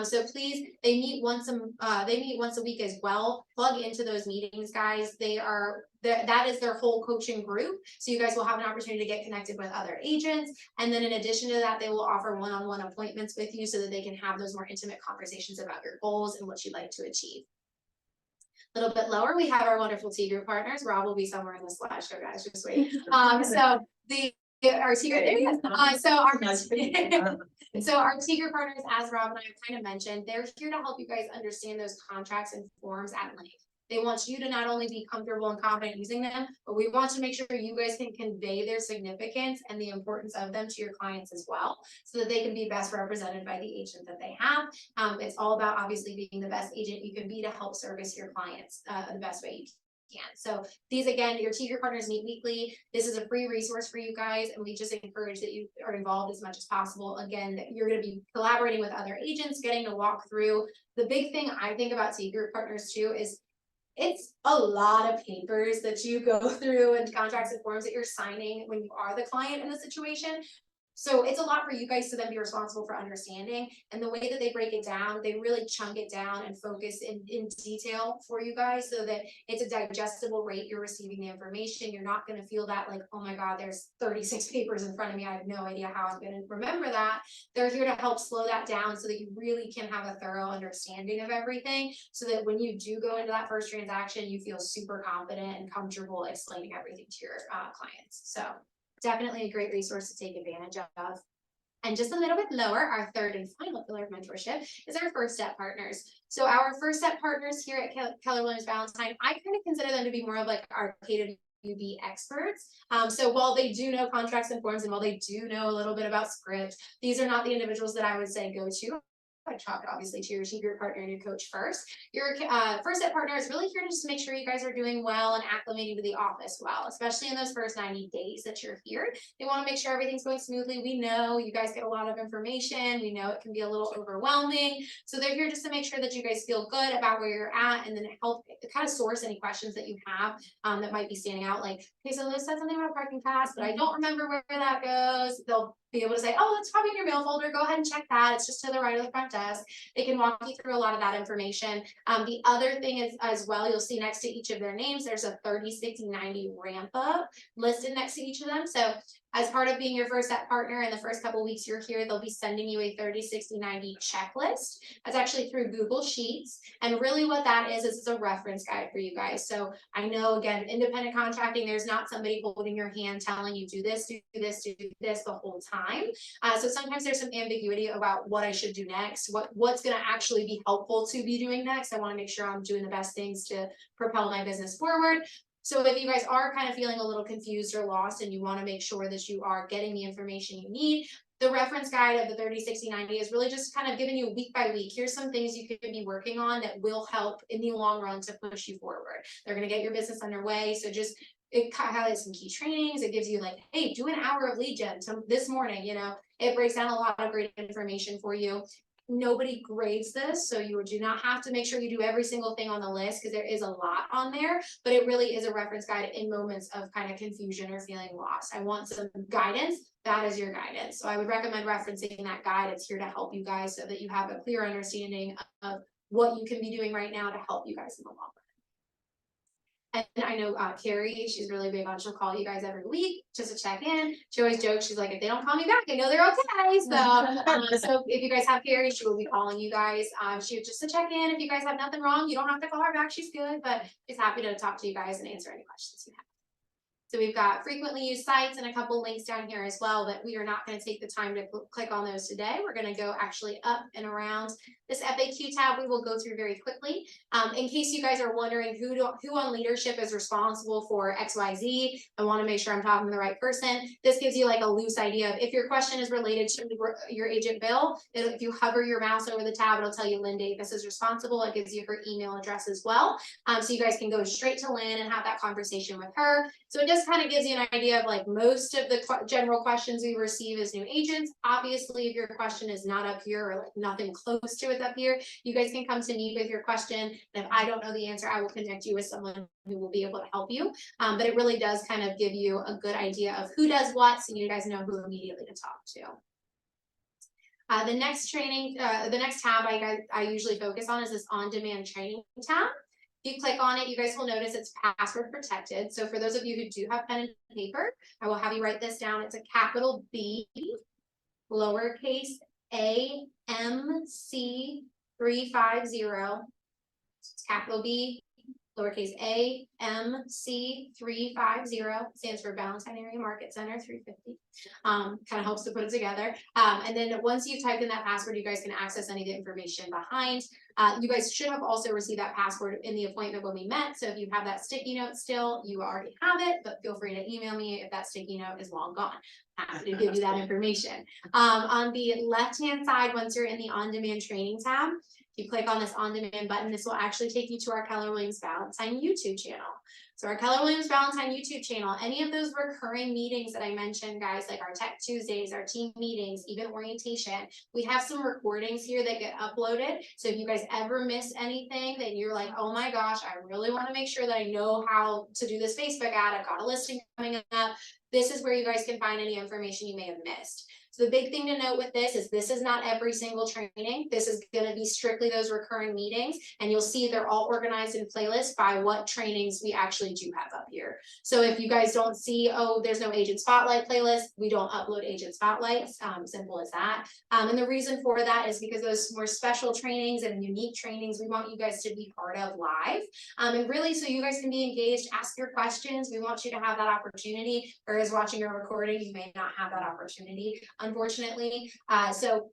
So please, they meet once a week as well. Plug into those meetings, guys. That is their whole coaching group. So you guys will have an opportunity to get connected with other agents. And then in addition to that, they will offer one-on-one appointments with you so that they can have those more intimate conversations about your goals and what you'd like to achieve. A little bit lower, we have our wonderful T group partners. Rob will be somewhere in the slideshow, guys, just wait. So our T group, so our T group partners, as Rob and I have kind of mentioned, they're here to help you guys understand those contracts and forms at length. They want you to not only be comfortable and confident using them, but we want to make sure you guys can convey their significance and the importance of them to your clients as well, so that they can be best represented by the agent that they have. It's all about obviously being the best agent you can be to help service your clients the best way you can. So these, again, your T group partners meet weekly. This is a free resource for you guys, and we just encourage that you are involved as much as possible. Again, you're going to be collaborating with other agents, getting to walk through. The big thing I think about T group partners too is it's a lot of papers that you go through and contracts and forms that you're signing when you are the client in the situation. So it's a lot for you guys to then be responsible for understanding. And the way that they break it down, they really chunk it down and focus in detail for you guys so that it's a digestible rate. You're receiving the information. You're not going to feel that like, oh my God, there's 36 papers in front of me. I have no idea how I'm going to remember that. They're here to help slow that down so that you really can have a thorough understanding of everything, so that when you do go into that first transaction, you feel super confident and comfortable explaining everything to your clients. So definitely a great resource to take advantage of. And just a little bit lower, our third and final pillar of mentorship is our first step partners. So our first step partners here at Keller Williams Valentine, I kind of consider them to be more of like our KWB experts. So while they do know contracts and forms, and while they do know a little bit about scripts, these are not the individuals that I would say go to. I talk obviously to your partner and your coach first. Your first set partner is really here just to make sure you guys are doing well and acclimating to the office well, especially in those first 90 days that you're here. They want to make sure everything's going smoothly. We know you guys get a lot of information. We know it can be a little overwhelming. So they're here just to make sure that you guys feel good about where you're at, and then help kind of source any questions that you have that might be standing out. Like, okay, so Liz said something about parking pass, but I don't remember where that goes. They'll be able to say, oh, it's probably in your mail folder. Go ahead and check that. It's just to the right of the front desk. They can walk you through a lot of that information. The other thing is as well, you'll see next to each of their names, there's a 30, 60, 90 ramp up listed next to each of them. So as part of being your first set partner in the first couple of weeks you're here, they'll be sending you a 30, 60, 90 checklist. That's actually through Google Sheets. And really what that is it's a reference guide for you guys. So I know, again, independent contracting, there's not somebody holding your hand telling you do this, do this, do this the whole time. So sometimes there's some ambiguity about what I should do next, what's going to actually be helpful to be doing next. I want to make sure I'm doing the best things to propel my business forward. So if you guys are kind of feeling a little confused or lost and you want to make sure that you are getting the information you need, the reference guide of the 30, 60, 90 is really just kind of giving you week by week. Here's some things you could be working on that will help in the long run to push you forward. They're going to get your business underway. So just it highlights some key trainings. It gives you like, hey, do an hour of lead gen this morning. You know, it breaks down a lot of great information for you. Nobody grades this, so you do not have to make sure you do every single thing on the list because there is a lot on there, but it really is a reference guide in moments of kind of confusion or feeling lost. I want some guidance. That is your guidance. So I would recommend referencing that guide. It's here to help you guys so that you have a clear understanding of what you can be doing right now to help you guys in the long run. And I know Carrie, she's really big on, she'll call you guys every week just to check in. She always jokes, she's like, if they don't call me back, I know they're okay. So if you guys have Carrie, she will be calling you guys. She just to check in. If you guys have nothing wrong, you don't have to call her back. She's good, but she's happy to talk to you guys and answer any questions you have. So we've got frequently used sites and a couple links down here as well, but we are not going to take the time to click on those today. We're going to go actually up and around this FAQ tab. We will go through very quickly. In case you guys are wondering who on leadership is responsible for XYZ, I want to make sure I'm talking to the right person. This gives you like a loose idea of if your question is related to your agent Bill, if you hover your mouse over the tab, it'll tell you Lynn Davis is responsible. It gives you her email address as well. So you guys can go straight to Lynn and have that conversation with her. So it just kind of gives you an idea of like most of the general questions we receive as new agents. Obviously, if your question is not up here or like nothing close to it up here, you guys can come to me with your question. And if I don't know the answer, I will connect you with someone who will be able to help you. But it really does kind of give you a good idea of who does what, so you guys know who immediately to talk to. The next tab I usually focus on is this on-demand training tab. If you click on it, you guys will notice it's password protected. So for those of you who do have pen and paper, I will have you write this down. It's a capital B, lowercase a, M, C, 350. It's capital B, lowercase a, M, C, 350. Stands for Ballantyne Area Market Center 350. Kind of helps to put it together. And then once you've typed in that password, you guys can access any of the information behind. You guys should have also received that password in the appointment when we met. So if you have that sticky note still, you already have it, but feel free to email me if that sticky note is long gone. Happy to give you that information. On the left-hand side, once you're in the on-demand training tab, if you click on this on-demand button, this will actually take you to our Keller Williams Ballantyne YouTube channel. So our Keller Williams Ballantyne YouTube channel, any of those recurring meetings that I mentioned, guys, like our Tech Tuesdays, our team meetings, even orientation, we have some recordings here that get uploaded. So if you guys ever miss anything that you're like, oh my gosh, I really want to make sure that I know how to do this Facebook ad, I've got a listing coming up. This is where you guys can find any information you may have missed. So the big thing to note with this is not every single training. This is going to be strictly those recurring meetings, and you'll see they're all organized in playlists by what trainings we actually do have up here. So if you guys don't see, oh, there's no agent spotlight playlist, we don't upload agent spotlights, simple as that. And the reason for that is because those more special trainings and unique trainings, we want you guys to be part of live. And really, so you guys can be engaged, ask your questions. We want you to have that opportunity, whereas watching a recording, you may not have that opportunity, unfortunately. So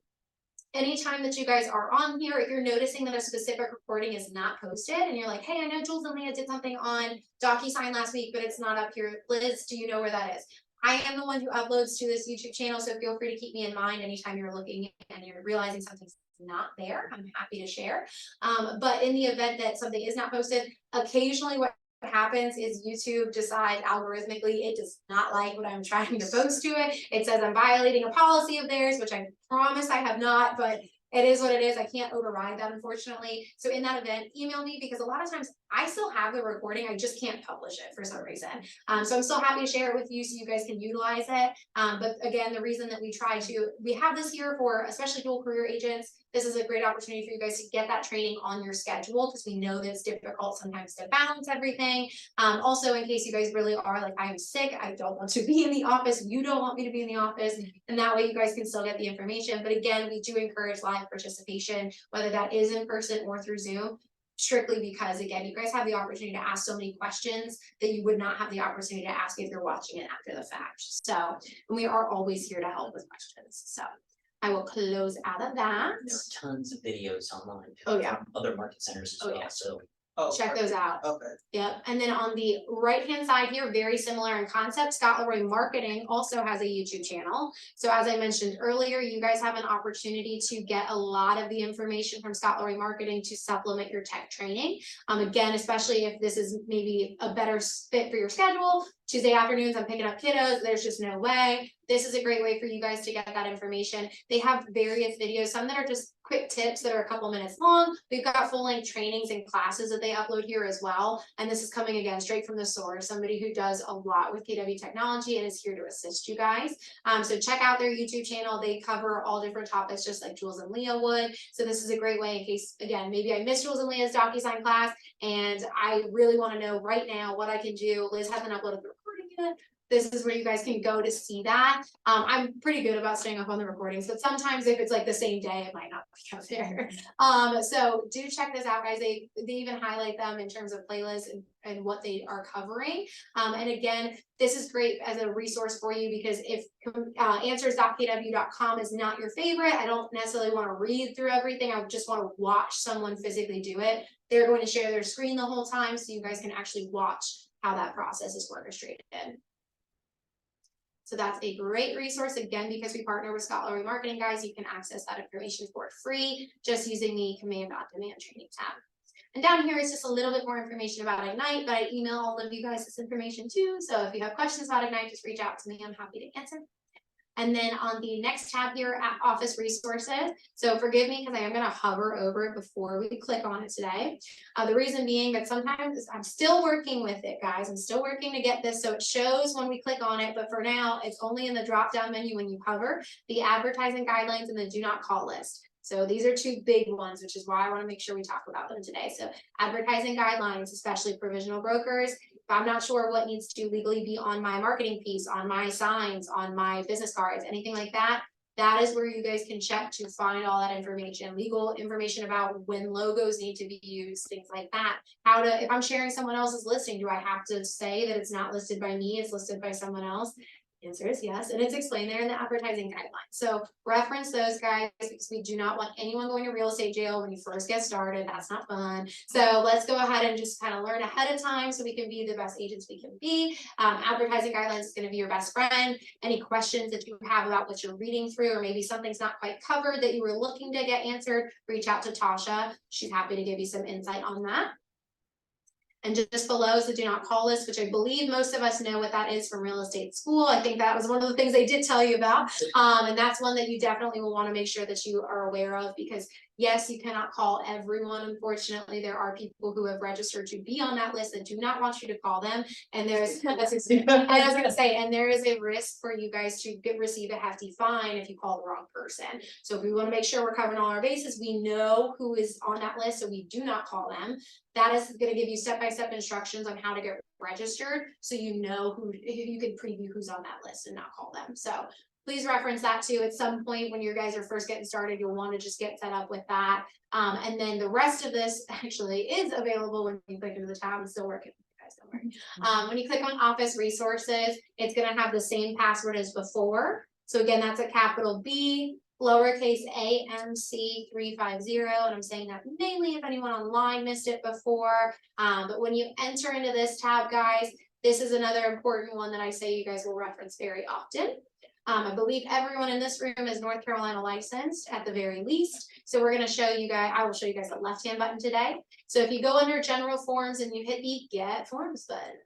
anytime that you guys are on here, if you're noticing that a specific recording is not posted and you're like, hey, I know Jules and Leah did something on DocuSign last week, but it's not up here. Liz, do you know where that is? I am the one who uploads to this YouTube channel, so feel free to keep me in mind anytime you're looking and you're realizing something's not there, I'm happy to share. But in the event that something is not posted, occasionally what happens is YouTube decides algorithmically it does not like what I'm trying to post to it. It says I'm violating a policy of theirs, which I promise I have not, but it is what it is. I can't override that, unfortunately. So in that event, email me, because a lot of times I still have the recording. I just can't publish it for some reason. So I'm still happy to share it with you so you guys can utilize it. But again, the reason that we have this here for especially dual career agents, this is a great opportunity for you guys to get that training on your schedule, because we know that it's difficult sometimes to balance everything. Also, in case you guys really are like, I'm sick, I don't want to be in the office, you don't want me to be in the office, and that way you guys can still get the information. But again, we do encourage live participation, whether that is in person or through Zoom, strictly because, again, you guys have the opportunity to ask so many questions that you would not have the opportunity to ask if you're watching it after the fact. So, and we are always here to help with questions. So I will close out of that. There are tons of videos online. Oh, yeah. From other market centers as Oh, well, yeah. so. Check those out. Okay. Yep, and then on the right-hand side here, very similar in concept, Scott Leroy Marketing also has a YouTube channel. So as I mentioned earlier, you guys have an opportunity to get a lot of the information from Scott Leroy Marketing to supplement your tech training. Again, especially if this is maybe a better fit for your schedule. Tuesday afternoons, I'm picking up kiddos, there's just no way. This is a great way for you guys to get that information. They have various videos, some that are just quick tips that are a couple minutes long. We've got full-length trainings and classes that they upload here as well. And this is coming again straight from the source, somebody who does a lot with KW technology and is here to assist you guys. So check out their YouTube channel. They cover all different topics, just like Jules and Leah would. So this is a great way in case, again, maybe I missed Jules and Leah's DocuSign class and I really want to know right now what I can do. Liz hasn't uploaded the recording yet. This is where you guys can go to see that. I'm pretty good about staying up on the recordings, but sometimes if it's like the same day, it might not be up there. So do check this out, guys. They even highlight them in terms of playlists and what they are covering. And again, this is great as a resource for you, because if answers.kw.com is not your favorite, I don't necessarily want to read through everything. I just want to watch someone physically do it. They're going to share their screen the whole time, so you guys can actually watch how that process is orchestrated. So that's a great resource, again, because we partner with Scott Leroy Marketing, guys. You can access that information for free just using the Command on Demand training tab. And down here is just a little bit more information about Ignite, but I email all of you guys this information too. So if you have questions about Ignite, just reach out to me. I'm happy to answer. And then on the next tab here at Office Resources, so forgive me because I am going to hover over it before we click on it today. The reason being that sometimes I'm still working with it, guys. I'm still working to get this so it shows when we click on it, but for now, it's only in the drop-down menu when you hover, the advertising guidelines and the do not call list. So these are two big ones, which is why I want to make sure we talk about them today. So advertising guidelines, especially provisional brokers. If I'm not sure what needs to legally be on my marketing piece, on my signs, on my business cards, anything like that, that is where you guys can check to find all that information, legal information about when logos need to be used, things like that. How to, if I'm sharing someone else's listing, do I have to say that it's not listed by me, it's listed by someone else? Answer is yes, and it's explained there in the advertising guidelines. So reference those, guys, because we do not want anyone going to real estate jail when you first get started. That's not fun. So let's go ahead and just kind of learn ahead of time so we can be the best agents we can be. Advertising guidelines is going to be your best friend. Any questions that you have about what you're reading through, or maybe something's not quite covered that you were looking to get answered, reach out to Tasha. She's happy to give you some insight on that. And just below is the do not call list, which I believe most of us know what that is from real estate school. I think that was one of the things they did tell you about. And that's one that you definitely will want to make sure that you are aware of, because yes, you cannot call everyone. Unfortunately, there are people who have registered to be on that list that do not want you to call them. And there's, and I was going to say, and there is a risk for you guys to receive a hefty fine if you call the wrong person. So if we want to make sure we're covering all our bases, we know who is on that list, so we do not call them. That is going to give you step-by-step instructions on how to get registered, so you know who, you can preview who's on that list and not call them. So please reference that too. At some point when you guys are first getting started, you'll want to just get set up with that. And then the rest of this actually is available when you click into the tab. I'm still working. Guys, don't worry. When you click on Office Resources, it's going to have the same password as before. So again, that's a capital B, lowercase a MC 350, and I'm saying that mainly if anyone online missed it before. But when you enter into this tab, guys, this is another important one that I say you guys will reference very often. I believe everyone in this room is North Carolina licensed at the very least. So we're gonna show you guys, I will show you guys the left-hand button today. So if you go under general forms and you hit the get forms button.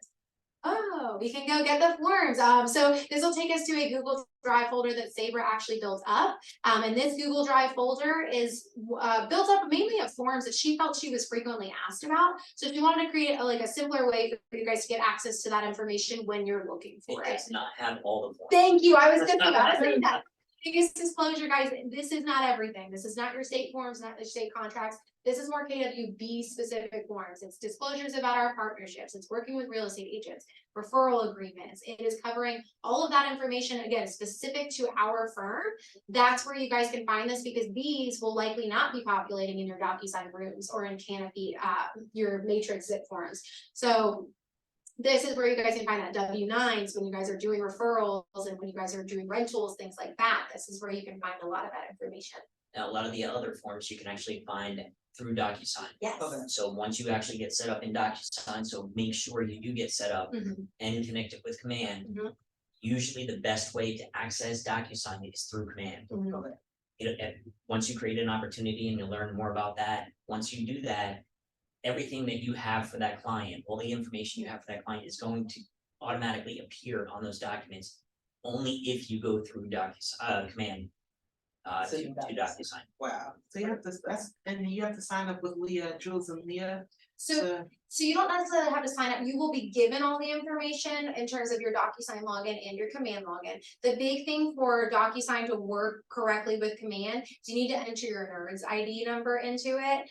Oh, we can go get the forms. So this will take us to a Google Drive folder that Sabra actually built up. And this Google Drive folder is built up mainly of forms that she felt she was frequently asked about. So if you wanted to create a simpler way for you guys to get access to that information when you're looking for It it. does not have all the forms. Thank you. I was just about to say that. Biggest disclosure, guys, this is not everything. This is not your state forms, not the state contracts. This is more KWB specific forms. It's disclosures about our partnerships. It's working with real estate agents, referral agreements. It is covering all of that information, again, specific to our firm. That's where you guys can find this, because these will likely not be populating in your DocuSign rooms or in Canopy, your matrix zip forms. So this is where you guys can find that W-9s when you guys are doing referrals and when you guys are doing rentals, things like that. This is where you can find a lot of that information. Now, a lot of the other forms you can actually find through DocuSign. Yes. So once you actually get set up in DocuSign, so make sure you do get set up Mhm. and connected with Command. Mhm. Usually the best way to access DocuSign is through Command. Mhm. Once you create an opportunity and you learn more about that, once you do that, everything that you have for that client, all the information you have for that client is going to automatically appear on those documents only if you go through Command So to you got DocuSign. Wow, so you have to, and you have to sign up with Leah, Jules and Leah. So you don't necessarily have to sign up. You will be given all the information in terms of your DocuSign login and your Command login. The big thing for DocuSign to work correctly with Command is you need to enter your NERDS ID number into it.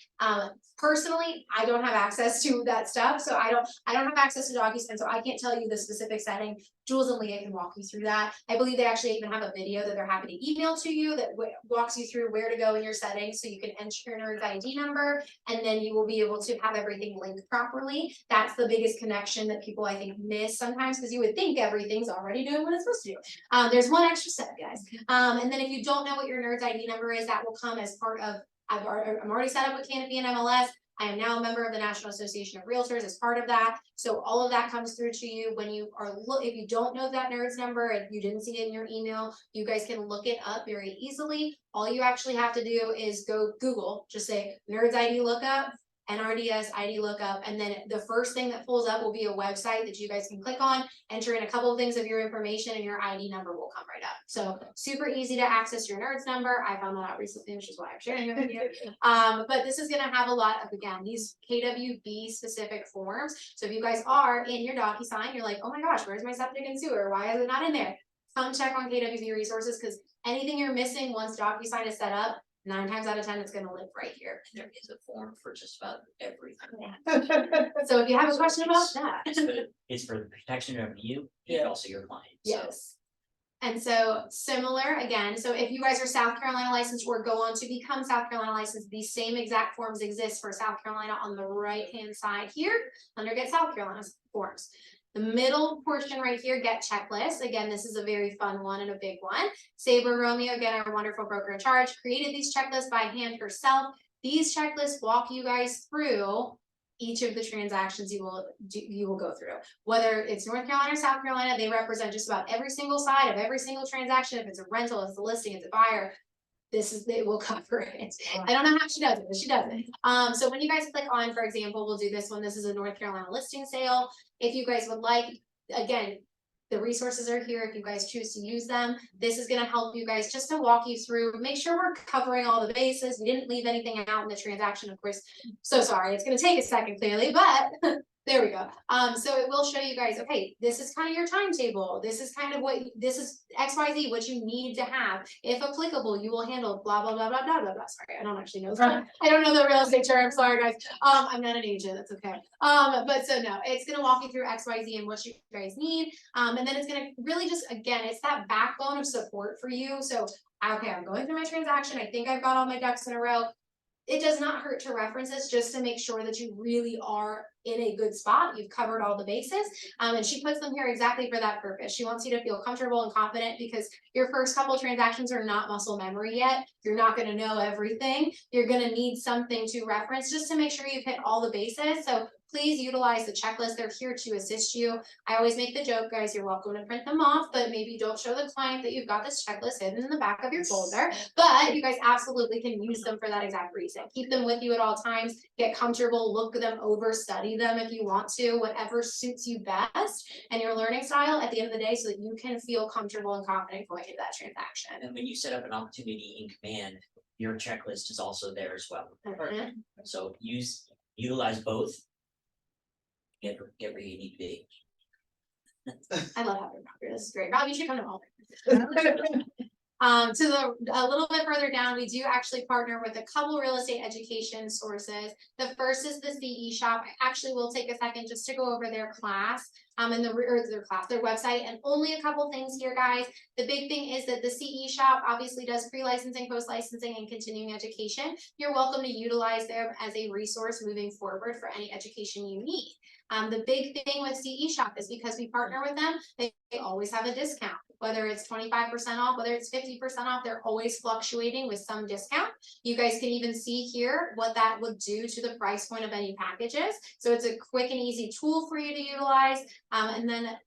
Personally, I don't have access to that stuff, so I don't have access to DocuSign, so I can't tell you the specific setting. Jules and Leah can walk you through that. I believe they actually even have a video that they're happy to email to you that walks you through where to go in your settings, so you can enter your NERDS ID number, and then you will be able to have everything linked properly. That's the biggest connection that people, I think, miss sometimes, because you would think everything's already doing what it's supposed to do. There's one extra step, guys. And then if you don't know what your NERDS ID number is, that will come as part of, I'm already set up with Canopy and MLS. I am now a member of the National Association of Realtors as part of that. So all of that comes through to you when you are if you don't know that NERDS number and you didn't see it in your email, you guys can look it up very easily. All you actually have to do is go Google, just say NERDS ID lookup, NRDS ID lookup, and then the first thing that pulls up will be a website that you guys can click on, enter in a couple of things of your information, and your ID number will come right up. So super easy to access your NERDS number. I found that out recently, which is why I'm sharing it with you. But this is gonna have a lot of, again, these KWB specific forms. So if you guys are in your DocuSign, you're like, oh my gosh, where's my septic and sewer? Why is it not in there? Come check on KWB resources, because anything you're missing once DocuSign is set up, 9 times out of 10, it's gonna live right here. There is a form for just about everything. So if you have a question about that. It's for the protection of you and also your client. So Yes. And so similar again, so if you guys are South Carolina licensed or go on to become South Carolina licensed, these same exact forms exist for South Carolina on the right-hand side here under Get South Carolina forms. The middle portion right here, Get Checklist. Again, this is a very fun one and a big one. Sabra Romeo, again, our wonderful broker in charge, created these checklists by hand herself. These checklists walk you guys through each of the transactions you will go through. Whether it's North Carolina or South Carolina, they represent just about every single side of every single transaction. If it's a rental, if it's a listing, if it's a buyer, it will cover it. I don't know how she does it, but she does it. So when you guys click on, for example, we'll do this one. This is a North Carolina listing sale. If you guys would like, again, the resources are here if you guys choose to use them. This is gonna help you guys just to walk you through, make sure we're covering all the bases. We didn't leave anything out in the transaction, of course. So sorry, it's gonna take a second clearly, but there we go. So it will show you guys, okay, this is kind of your timetable. This is kind of this is XYZ, what you need to have. If applicable, you will handle blah, blah, blah, blah, blah, blah, blah. Sorry, I don't actually know. I don't know the real estate term. Sorry, guys. I'm not an agent. That's okay. But so no, it's going to walk you through XYZ and what you guys need. And then it's going to really just, again, it's that backbone of support for you. So, okay, I'm going through my transaction. I think I've got all my ducks in a row. It does not hurt to reference this just to make sure that you really are in a good spot. You've covered all the bases. And she puts them here exactly for that purpose. She wants you to feel comfortable and confident because your first couple transactions are not muscle memory yet. You're not going to know everything. You're going to need something to reference just to make sure you've hit all the bases. So please utilize the checklist. They're here to assist you. I always make the joke, guys, you're welcome to print them off, but maybe don't show the client that you've got this checklist hidden in the back of your folder. But you guys absolutely can use them for that exact reason. Keep them with you at all times, get comfortable, look them over, study them if you want to, whatever suits you best and your learning style at the end of the day, so that you can feel comfortable and confident going into that transaction. And when you set up an opportunity in command, your checklist is also there as well. Mhm. So utilize both. Get where you need to be. I love having Proctor. This is great. Rob, you should come to all. A little bit further down, we do actually partner with a couple real estate education sources. The first is the CE Shop. I actually will take a second just to go over their class, their website, and only a couple things here, guys. The big thing is that the CE Shop obviously does pre-licensing, post-licensing, and continuing education. You're welcome to utilize them as a resource moving forward for any education you need. The big thing with CE Shop is because we partner with them, they always have a discount, whether it's 25% off, whether it's 50% off, they're always fluctuating with some discount. You guys can even see here what that would do to the price point of any packages. So it's a quick and easy tool for you to utilize. And then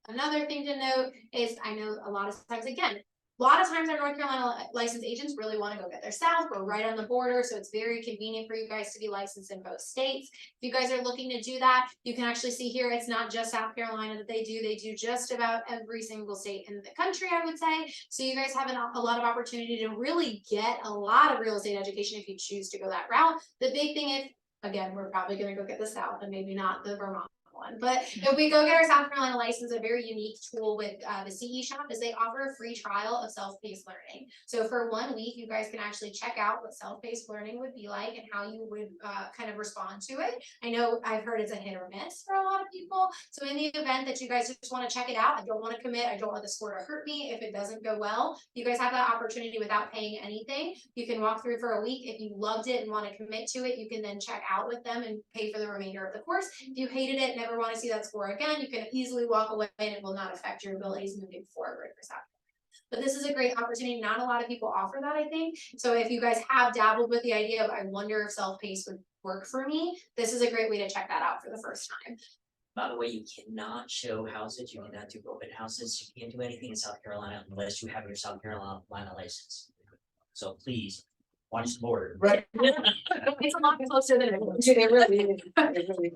another thing to note is, I know a lot of times, again, a lot of times our North Carolina licensed agents really want to go get their South, we're right on the border, so it's very convenient for you guys to be licensed in both states. If you guys are looking to do that, you can actually see here, it's not just South Carolina that they do just about every single state in the country, I would say. So you guys have a lot of opportunity to really get a lot of real estate education if you choose to go that route. The big thing is, again, we're probably going to go get the South and maybe not the Vermont one. But if we go get our South Carolina license, a very unique tool with the CE Shop is they offer a free trial of self-paced learning. So for 1 week, you guys can actually check out what self-paced learning would be like and how you would kind of respond to it. I know I've heard it's a hit or miss for a lot of people. So in the event that you guys just want to check it out, I don't want to commit, I don't want the score to hurt me if it doesn't go well, you guys have that opportunity without paying anything. You can walk through for a week. If you loved it and want to commit to it, you can then check out with them and pay for the remainder of the course. If you hated it, never want to see that score again, you can easily walk away and it will not affect your abilities moving forward for South Carolina. But this is a great opportunity. Not a lot of people offer that, I think. So if you guys have dabbled with the idea of, I wonder if self-paced would work for me, this is a great way to check that out for the first time. By the way, you cannot show houses, you cannot do open houses, you can't do anything in South Carolina unless you have your South Carolina license. So please, watch the border. Right. It's a lot closer than it looks. It really is. It really is.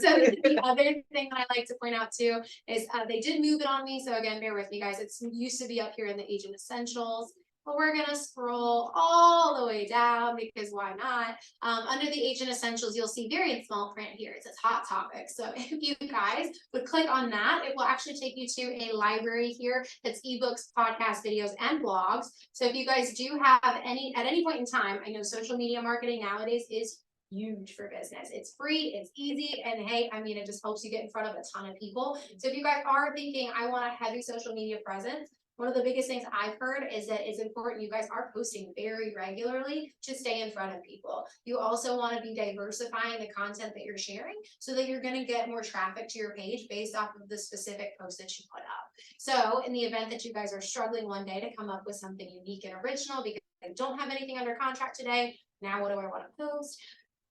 So the other thing that I like to point out too is they did move it on me. So again, bear with me, guys. It used to be up here in the Agent Essentials, but we're gonna scroll all the way down because why not? Under the Agent Essentials, you'll see very in small print here. It says Hot Topics. So if you guys would click on that, it will actually take you to a library here that's ebooks, podcasts, videos, and blogs. So if you guys do have at any point in time, I know social media marketing nowadays is huge for business. It's free, it's easy, and hey, I mean, it just helps you get in front of a ton of people. So if you guys are thinking, I want a heavy social media presence, one of the biggest things I've heard is that it's important you guys are posting very regularly to stay in front of people. You also want to be diversifying the content that you're sharing so that you're going to get more traffic to your page based off of the specific post that you put up. So in the event that you guys are struggling one day to come up with something unique and original because I don't have anything under contract today, now what do I want to post?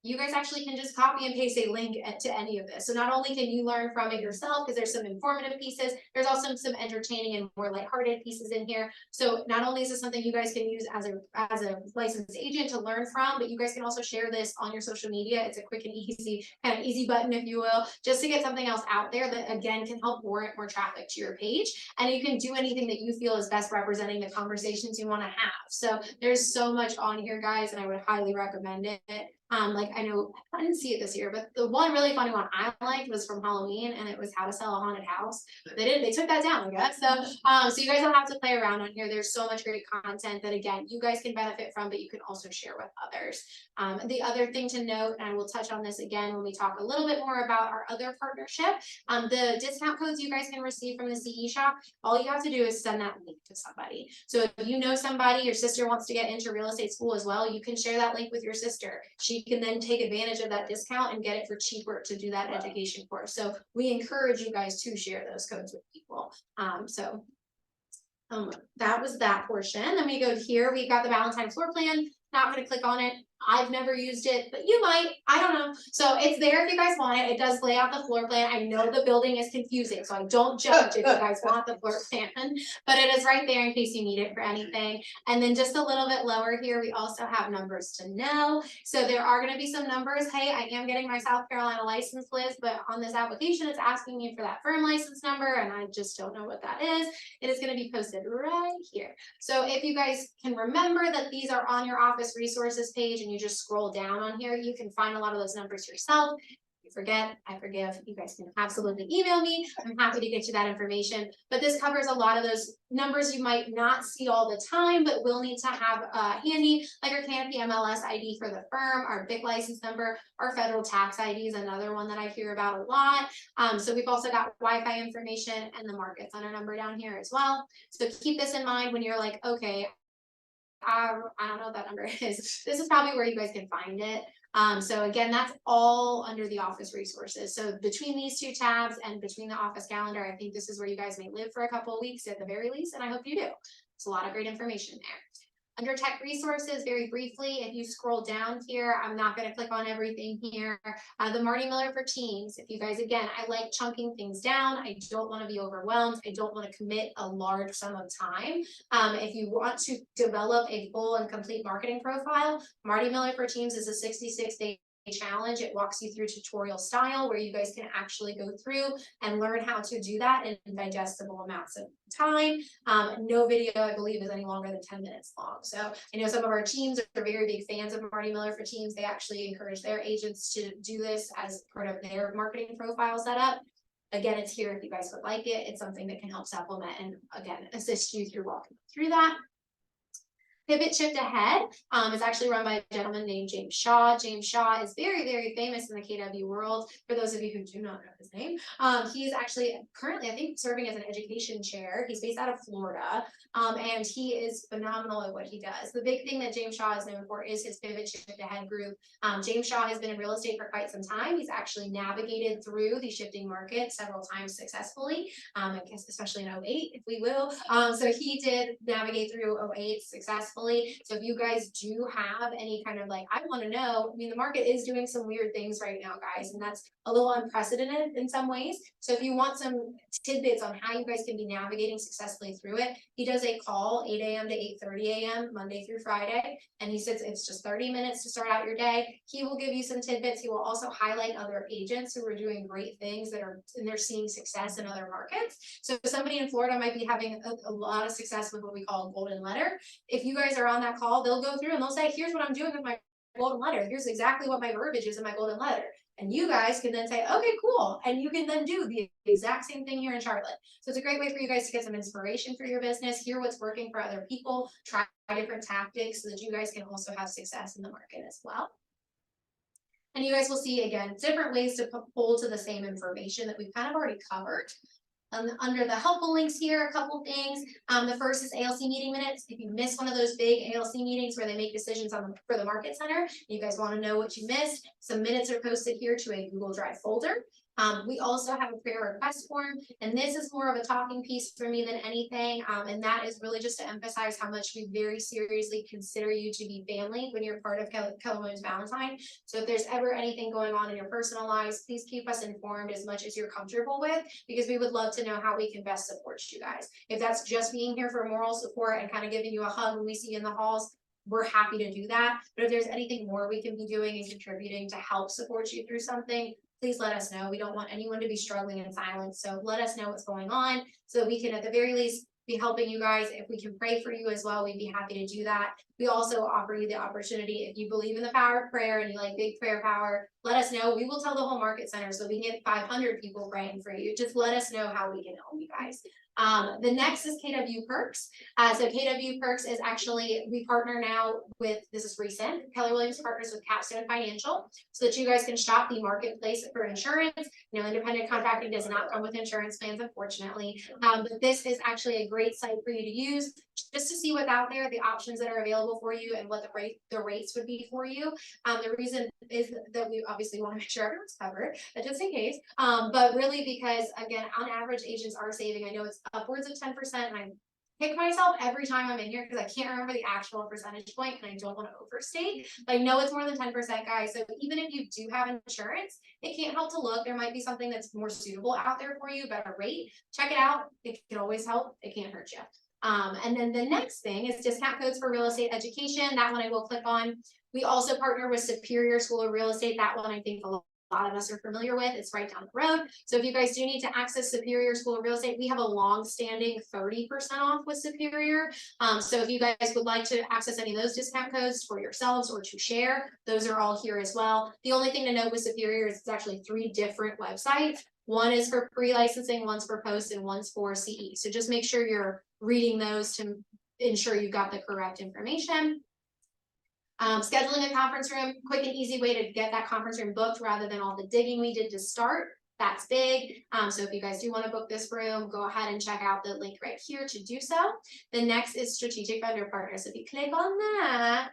You guys actually can just copy and paste a link to any of this. So not only can you learn from it yourself, because there's some informative pieces, there's also some entertaining and more lighthearted pieces in here. So not only is this something you guys can use as a licensed agent to learn from, but you guys can also share this on your social media. It's a quick and easy, kind of easy button, if you will, just to get something else out there that again can help warrant more traffic to your page. And you can do anything that you feel is best representing the conversations you want to have. So there's so much on here, guys, and I would highly recommend it. Like I know I didn't see it this year, but the one really funny one I liked was from Halloween, and it was how to sell a haunted house. They took that down, I guess. So you guys don't have to play around on here. There's so much great content that again you guys can benefit from, but you can also share with others. The other thing to note, and I will touch on this again when we talk a little bit more about our other partnership, the discount codes you guys can receive from the CE Shop, all you have to do is send that link to somebody. So if you know somebody, your sister wants to get into real estate school as well, you can share that link with your sister. She can then take advantage of that discount and get it for cheaper to do that education course. So we encourage you guys to share those codes with people. That was that portion. Then we go here, we've got the Valentine floor plan. Not going to click on it. I've never used it, but you might, I don't know. So it's there if you guys want it. It does lay out the floor plan. I know the building is confusing, so I don't judge if you guys want the floor plan, but it is right there in case you need it for anything. And then just a little bit lower here, we also have numbers to know. So there are gonna be some numbers. Hey, I am getting my South Carolina license, Liz, but on this application, it's asking me for that firm license number, and I just don't know what that is. It is gonna be posted right here. So if you guys can remember that these are on your office resources page and you just scroll down on here, you can find a lot of those numbers yourself. If you forget, I forgive. You guys can absolutely email me. I'm happy to get you that information. But this covers a lot of those numbers you might not see all the time, but will need to have handy, like our Canopy MLS ID for the firm, our BIC license number, our federal tax ID is another one that I hear about a lot. So we've also got Wi-Fi information and the market center number down here as well. So keep this in mind when you're like, okay, I don't know what that number is. This is probably where you guys can find it. So again, that's all under the office resources. So between these two tabs and between the office calendar, I think this is where you guys may live for a couple of weeks at the very least, and I hope you do. It's a lot of great information there. Under tech resources, very briefly, if you scroll down here, I'm not going to click on everything here. The Marty Miller for Teams. If you guys, again, I like chunking things down. I don't want to be overwhelmed. I don't want to commit a large sum of time. If you want to develop a full and complete marketing profile, Marty Miller for Teams is a 66-day challenge. It walks you through tutorial style where you guys can actually go through and learn how to do that in digestible amounts of time. No video, I believe, is any longer than 10 minutes long. So I know some of our teams are very big fans of Marty Miller for Teams. They actually encourage their agents to do this as part of their marketing profile setup. Again, it's here if you guys would like it. It's something that can help supplement and again, assist you through walking through that. Pivot Shift Ahead is actually run by a gentleman named James Shaw. James Shaw is very, very famous in the KW world. For those of you who do not know his name, he's actually currently, I think, serving as an education chair. He's based out of Florida, and he is phenomenal at what he does. The big thing that James Shaw is known for is his Pivot Shift Ahead group. James Shaw has been in real estate for quite some time. He's actually navigated through the shifting market several times successfully, I guess especially in 08, if we will. So he did navigate through 08 successfully. So if you guys do have any kind of like, I want to know, I mean, the market is doing some weird things right now, guys, and that's a little unprecedented in some ways. So if you want some tidbits on how you guys can be navigating successfully through it, he does a call 8 a.m. to 8:30 a.m. Monday through Friday. And he says it's just 30 minutes to start out your day. He will give you some tidbits. He will also highlight other agents who are doing great things and they're seeing success in other markets. So somebody in Florida might be having a lot of success with what we call a golden letter. If you guys are on that call, they'll go through and they'll say, here's what I'm doing with my golden letter. Here's exactly what my verbiage is in my golden letter. And you guys can then say, okay, cool. And you can then do the exact same thing here in Charlotte. So it's a great way for you guys to get some inspiration for your business, hear what's working for other people, try different tactics so that you guys can also have success in the market as well. And you guys will see, again, different ways to pull to the same information that we've kind of already covered. Under the helpful links here, a couple things. The first is ALC meeting minutes. If you miss one of those big ALC meetings where they make decisions for the market center, you guys want to know what you missed, some minutes are posted here to a Google Drive folder. We also have a prayer request form, and this is more of a talking piece for me than anything, and that is really just to emphasize how much we very seriously consider you to be family when you're part of Keller Williams Valentine. So if there's ever anything going on in your personal lives, please keep us informed as much as you're comfortable with, because we would love to know how we can best support you guys. If that's just being here for moral support and kind of giving you a hug when we see you in the halls, we're happy to do that. But if there's anything more we can be doing and contributing to help support you through something, please let us know. We don't want anyone to be struggling in silence. So let us know what's going on so we can at the very least be helping you guys. If we can pray for you as well, we'd be happy to do that. We also offer you the opportunity, if you believe in the power of prayer and you like big prayer power, let us know. We will tell the whole market center so we can get 500 people praying for you. Just let us know how we can help you guys. The next is KW Perks. So KW Perks is actually, we partner now with, this is recent, Keller Williams partners with Capstone Financial so that you guys can shop the marketplace for insurance. You know, independent contracting does not come with insurance plans, unfortunately. But this is actually a great site for you to use just to see what's out there, the options that are available for you and what the rates would be for you. The reason is that we obviously want to make sure everyone's covered, but just in case. But really because, again, on average, agents are saving. I know it's upwards of 10%, and I'm kick myself every time I'm in here because I can't remember the actual percentage point and I don't want to overstate. But I know it's more than 10%, guys. So even if you do have insurance, it can't help to look. There might be something that's more suitable out there for you, better rate. Check it out. It can always help. It can't hurt you. And then the next thing is discount codes for real estate education. That one I will click on. We also partner with Superior School of Real Estate. That one I think a lot of us are familiar with. It's right down the road. So if you guys do need to access Superior School of Real Estate, we have a long-standing 30% off with Superior. So if you guys would like to access any of those discount codes for yourselves or to share, those are all here as well. The only thing to note with Superior is it's actually 3 different websites. One is for pre-licensing, one's for post, and one's for CE. So just make sure you're reading those to ensure you've got the correct information. Scheduling a conference room, quick and easy way to get that conference room booked rather than all the digging we did to start. That's big. So if you guys do want to book this room, go ahead and check out the link right here to do so. The next is strategic vendor partners. If you click on that,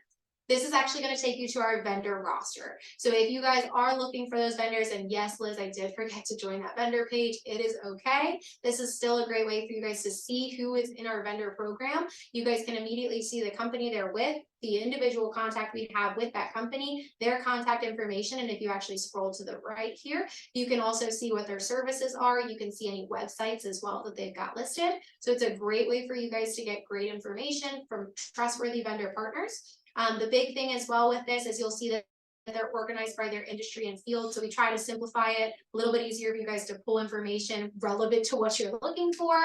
this is actually going to take you to our vendor roster. So if you guys are looking for those vendors, and yes, Liz, I did forget to join that vendor page. It is okay. This is still a great way for you guys to see who is in our vendor program. You guys can immediately see the company they're with, the individual contact we have with that company, their contact information. And if you actually scroll to the right here, you can also see what their services are. You can see any websites as well that they've got listed. So it's a great way for you guys to get great information from trustworthy vendor partners. The big thing as well with this is you'll see that they're organized by their industry and field. So we try to simplify it a little bit easier for you guys to pull information relevant to what you're looking for.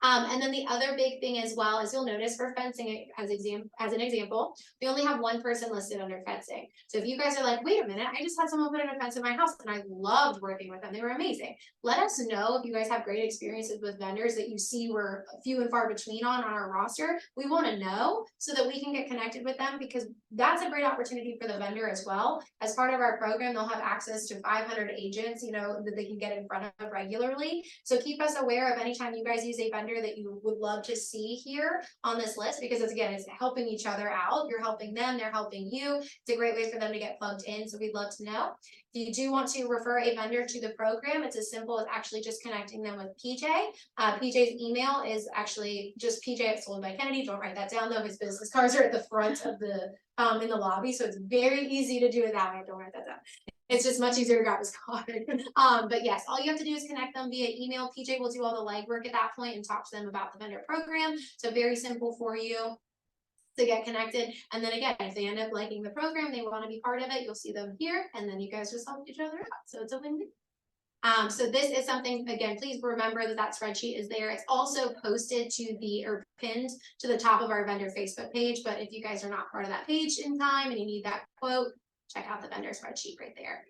And then the other big thing as well is you'll notice for fencing as an example, we only have one person listed under fencing. So if you guys are like, wait a minute, I just had someone put in a fence in my house and I loved working with them. They were amazing. Let us know if you guys have great experiences with vendors that you see we're few and far between on our roster. We want to know so that we can get connected with them, because that's a great opportunity for the vendor as well. As part of our program, they'll have access to 500 agents, that they can get in front of regularly. So keep us aware of anytime you guys use a vendor that you would love to see here on this list, because it's helping each other out. You're helping them, they're helping you. It's a great way for them to get plugged in. So we'd love to know. If you do want to refer a vendor to the program, it's as simple as actually just connecting them with PJ. PJ's email is actually just PJ@Sullivan by Kennedy. Don't write that down though. His business cards are at the front of the in the lobby, so it's very easy to do it that way. Don't write that down. It's just much easier to grab his card. But yes, all you have to do is connect them via email. PJ will do all the legwork at that point and talk to them about the vendor program. So very simple for you to get connected. And then again, if they end up liking the program, they want to be part of it, you'll see them here, and then you guys just help each other out. So it's a win-win. So this is something, again, please remember that spreadsheet is there. It's also posted or pinned to the top of our vendor Facebook page. But if you guys are not part of that page in time and you need that quote, check out the vendor spreadsheet right there.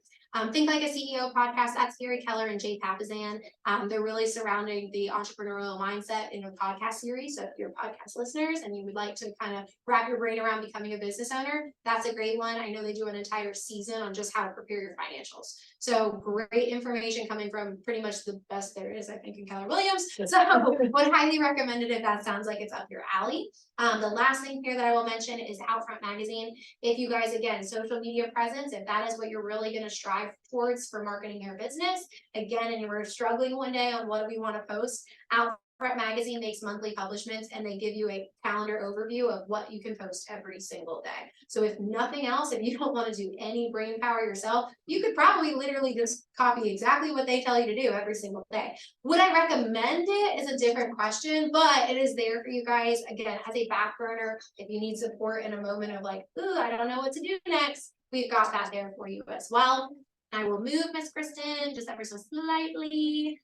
Think Like a CEO podcast, that's Gary Keller and Jay Papazan. They're really surrounding the entrepreneurial mindset in a podcast series. So if you're podcast listeners and you would like to kind of wrap your brain around becoming a business owner, that's a great one. I know they do an entire season on just how to prepare your financials. So great information coming from pretty much the best there is, I think, in Keller Williams. So would highly recommend it if that sounds like it's up your alley. The last thing here that I will mention is Outfront Magazine. If you guys, again, social media presence, if that is what you're really going to strive towards for marketing your business, again, and you were struggling one day on what do we want to post, Outfront Magazine makes monthly publishments and they give you a calendar overview of what you can post every single day. So if nothing else, if you don't want to do any brain power yourself, you could probably literally just copy exactly what they tell you to do every single day. Would I recommend it is a different question, but it is there for you guys, again, as a back burner. If you need support in a moment of like, ooh, I don't know what to do next, we've got that there for you as well. I will move Miss Kristen just ever so slightly,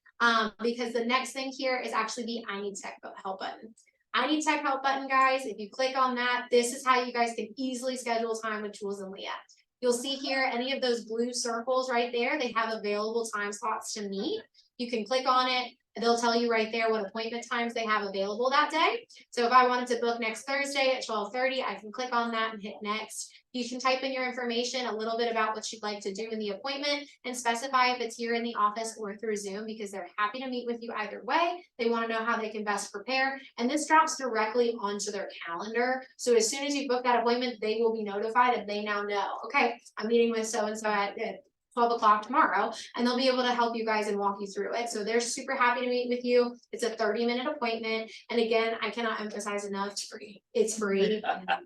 because the next thing here is actually the I Need Tech Help button. I Need Tech Help button, guys. If you click on that, this is how you guys can easily schedule time with Jules and Leah. You'll see here any of those blue circles right there. They have available time slots to meet. You can click on it. They'll tell you right there what appointment times they have available that day. So if I wanted to book next Thursday at 12:30, I can click on that and hit next. You can type in your information, a little bit about what you'd like to do in the appointment, and specify if it's here in the office or through Zoom, because they're happy to meet with you either way. They want to know how they can best prepare. And this drops directly onto their calendar. So as soon as you book that appointment, they will be notified and they now know, okay, I'm meeting with so-and-so at 12 o'clock tomorrow, and they'll be able to help you guys and walk you through it. So they're super happy to meet with you. It's a 30-minute appointment. And again, I cannot emphasize enough, it's free.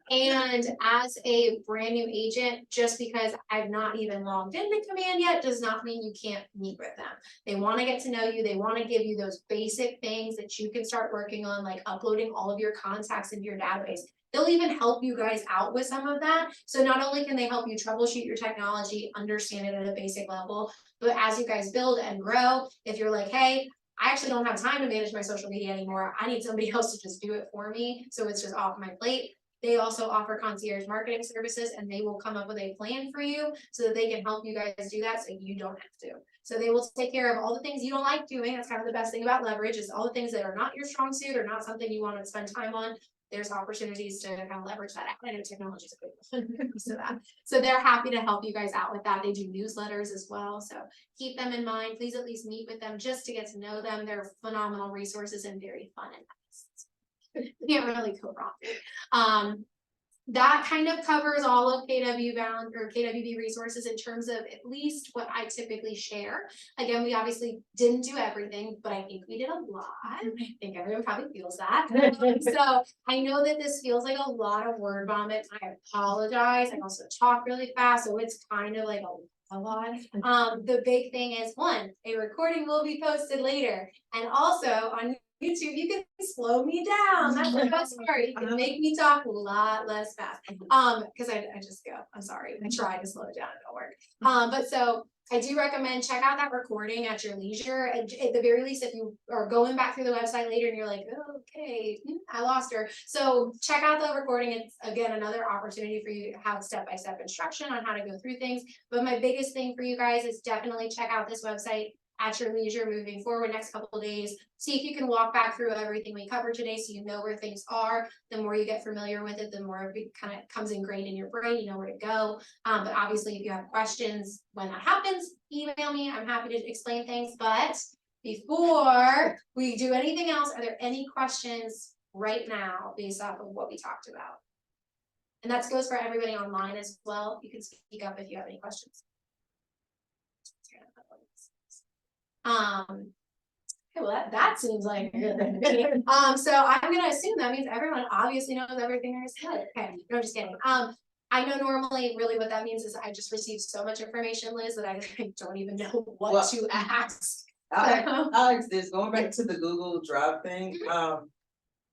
And as a brand new agent, just because I've not even logged into Command yet, does not mean you can't meet with them. They want to get to know you. They want to give you those basic things that you can start working on, like uploading all of your contacts into your database. They'll even help you guys out with some of that. So not only can they help you troubleshoot your technology, understand it at a basic level, but as you guys build and grow, if you're like, hey, I actually don't have time to manage my social media anymore, I need somebody else to just do it for me, so it's just off my plate. They also offer concierge marketing services, and they will come up with a plan for you so that they can help you guys do that so you don't have to. So they will take care of all the things you don't like doing. That's kind of the best thing about leverage, is all the things that are not your strong suit or not something you want to spend time on. There's opportunities to kind of leverage that out. I know technology is a big piece of that. So they're happy to help you guys out with that. They do newsletters as well. So keep them in mind. Please at least meet with them just to get to know them. They're phenomenal resources and very fun and nice. You can't really go wrong. That kind of covers all of KWB resources in terms of at least what I typically share. Again, we obviously didn't do everything, but I think we did a lot. I think everyone probably feels that. So I know that this feels like a lot of word vomit. I apologize. I also talk really fast, so it's kind of like a lot. The big thing is, one, a recording will be posted later, and also on YouTube, you can slow me down. That's the best part. You can make me talk a lot less fast. Because I just go, I'm sorry. I try to slow it down, it don't work. But so I do recommend check out that recording at your leisure. And at the very least, if you are going back through the website later and you're like, oh, okay, I lost her. So check out the recording. It's again another opportunity for you to have step-by-step instruction on how to go through things. But my biggest thing for you guys is definitely check out this website at your leisure moving forward next couple of days. See if you can walk back through everything we covered today so you know where things are. The more you get familiar with it, the more it kind of comes ingrained in your brain, you know where to go. But obviously if you have questions when that happens, email me. I'm happy to explain things. But before we do anything else, are there any questions right now based off of what we talked about? And that goes for everybody online as well. You can speak up if you have any questions. Okay, well that seems like a good thing. So I'm gonna assume that means everyone obviously knows everything there is to know. Okay, no, I'm just kidding. I know normally really what that means is I just received so much information, Liz, that I don't even know what to ask. Alex, this going back to the Google Drive thing,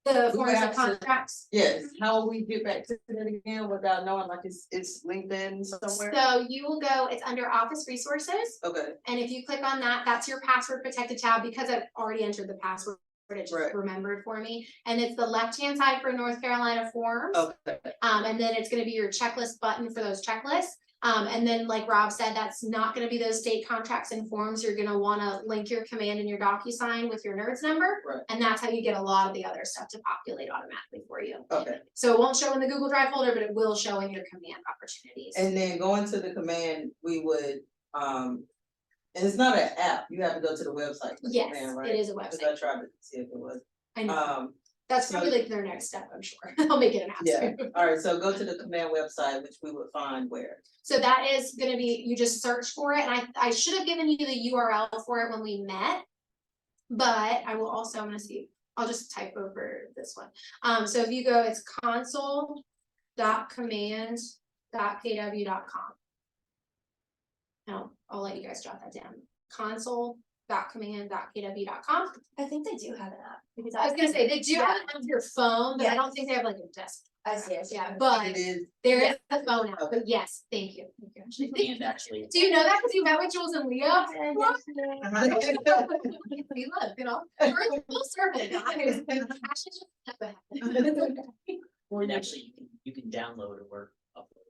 The we forms have of to- contracts. yes, how will we get back to it again without knowing, like it's linked in somewhere? So you will go, it's under Office Resources. Okay, And if you click on that, that's your password protected tab, because I've already entered the password. It just Right. remembered for me. And it's the left-hand side for North Carolina forms. okay, And then it's gonna be your checklist button for those checklists. And then like Rob said, that's not gonna be those state contracts and forms. You're gonna wanna link your command and your DocuSign with your NERDS number. Right. And that's how you get a lot of the other stuff to populate automatically for you. okay. So it won't show in the Google Drive folder, but it will show in your command opportunities. And then going to the command, we would, and it's not an app, you have to go to the website. for the Yes, command, it right? is a Cause website. I tried to see if it was, I know. That's so- probably like their next step, I'm sure. I'll make it an app. yeah, soon. alright, so go to the command website, which we would find where. So that is gonna be, you just search for it, and I should have given you the URL for it when we met. But I will also, I'm gonna see, I'll just type over this one. So if you go, it's console.command.kw.com. No, I'll let you guys jot that down. Console.command.kw.com. I think they do have an app because I was gonna say, they do have it on your phone, but I don't think they have like a desk. I see it. Yeah, but It is, there is Yeah. a phone app, but yes, thank you. Thank you, Ashley. And actually, Do you know that because you met with Jules and Leo? We look, you know, we're in full circle, guys. Ashley just step ahead. and actually, you can download or upload.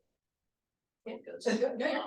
It goes, No, you're good.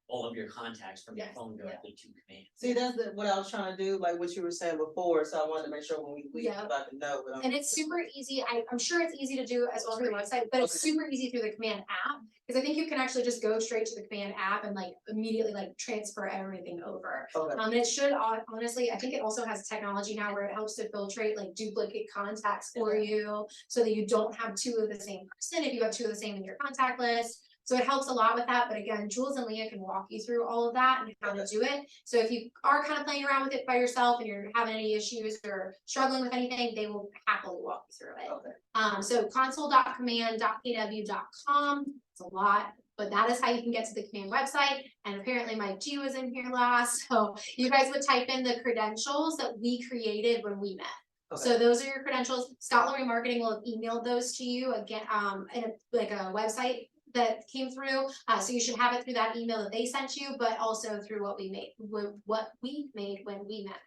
all of your contacts from your Yes, phone yeah. directly to command. see, that's what I was trying to do, like what you were saying before, so I wanted to make sure when we leave, Yeah. if I could know, but I'm. And it's super easy. I'm sure it's easy to do as well through the website, but it's Okay. super easy through the command app. Because I think you can actually just go straight to the command app and like immediately like transfer everything over. Okay, And it should honestly, I think it also has technology now where it helps to filtrate like duplicate contacts for you so that you don't have two of the same person if you have two of the same in your contact list. So it helps a lot with that, but again, Jules and Leah can walk you through all of that and how to do it. So if you are kind of playing around with it by yourself and you're having any issues or struggling with anything, they will happily walk you through it. Okay. So console.command.kw.com, it's a lot, but that is how you can get to the command website. And apparently Mike G was in here last, so you guys would type in the credentials that we created when we met. So those are your credentials. Scott Lowry Marketing will have emailed those to you again, in a website that came through. So you should have it through that email that they sent you, but also through what we made when we met.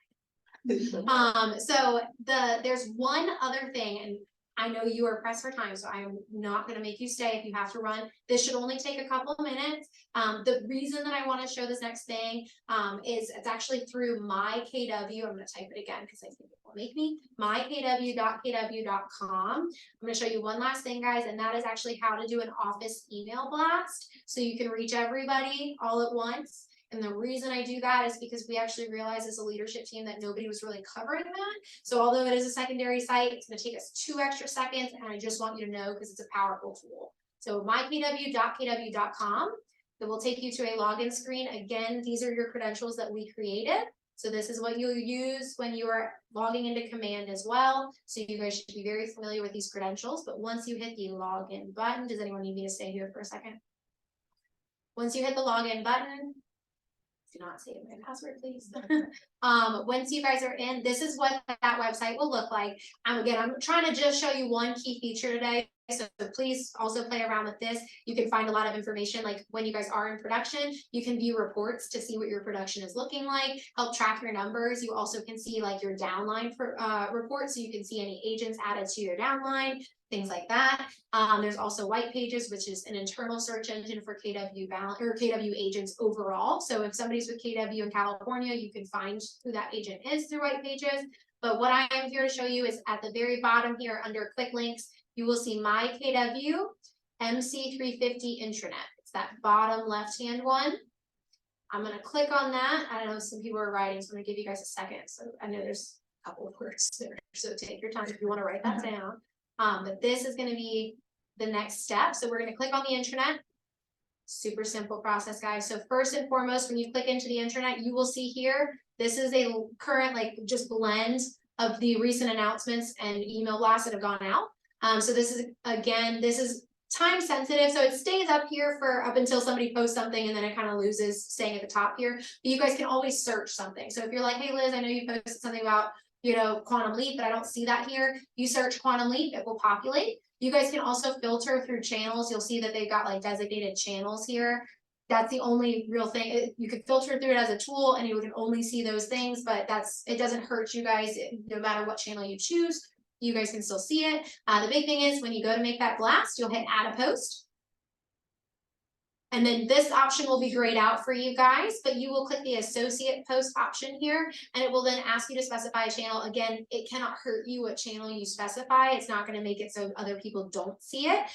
So there's one other thing, and I know you are pressed for time, so I'm not gonna make you stay if you have to run. This should only take a couple of minutes. The reason that I wanna show this next thing, is it's actually through my KW. I'm gonna type it again because I think it will make me, mykw.kw.com. I'm gonna show you one last thing, guys, and that is actually how to do an office email blast. So you can reach everybody all at once. And the reason I do that is because we actually realized as a leadership team that nobody was really covering that. So although it is a secondary site, it's gonna take us 2 extra seconds, and I just want you to know because it's a powerful tool. So mykw.kw.com, that will take you to a login screen. Again, these are your credentials that we created. So this is what you'll use when you are logging into command as well. So you guys should be very familiar with these credentials, but once you hit the login button, does anyone need me to stay here for a second? Once you hit the login button, do not say my password, please. Once you guys are in, this is what that website will look like. Again, I'm trying to just show you one key feature today. So please also play around with this. You can find a lot of information, like when you guys are in production, you can view reports to see what your production is looking like, help track your numbers. You also can see like your downline reports, so you can see any agents added to your downline, things like that. There's also white pages, which is an internal search engine for KW agents overall. So if somebody's with KW in California, you can find who that agent is through white pages. But what I am here to show you is at the very bottom here under quick links, you will see my KW MC350 intranet. It's that bottom left-hand one. I'm gonna click on that. I don't know, some people are writing, so I'm gonna give you guys a second. So I know there's a couple of words there, so take your time if you wanna write that down. But this is gonna be the next step. So we're gonna click on the intranet. Super simple process, guys. So first and foremost, when you click into the intranet, you will see here, this is a current, like just blend of the recent announcements and email blasts that have gone out. So this is, again, this is time sensitive. So it stays up here for up until somebody posts something, and then it kind of loses staying at the top here. But you guys can always search something. So if you're like, hey Liz, I know you posted something about, you know, Quantum Leap, but I don't see that here. You search Quantum Leap, it will populate. You guys can also filter through channels. You'll see that they've got like designated channels here. That's the only real thing. You could filter through it as a tool and you can only see those things, but it doesn't hurt you guys no matter what channel you choose. You guys can still see it. The big thing is when you go to make that blast, you'll hit add a post. And then this option will be grayed out for you guys, but you will click the associate post option here, and it will then ask you to specify a channel. Again, it cannot hurt you what channel you specify. It's not going to make it so other people don't see it.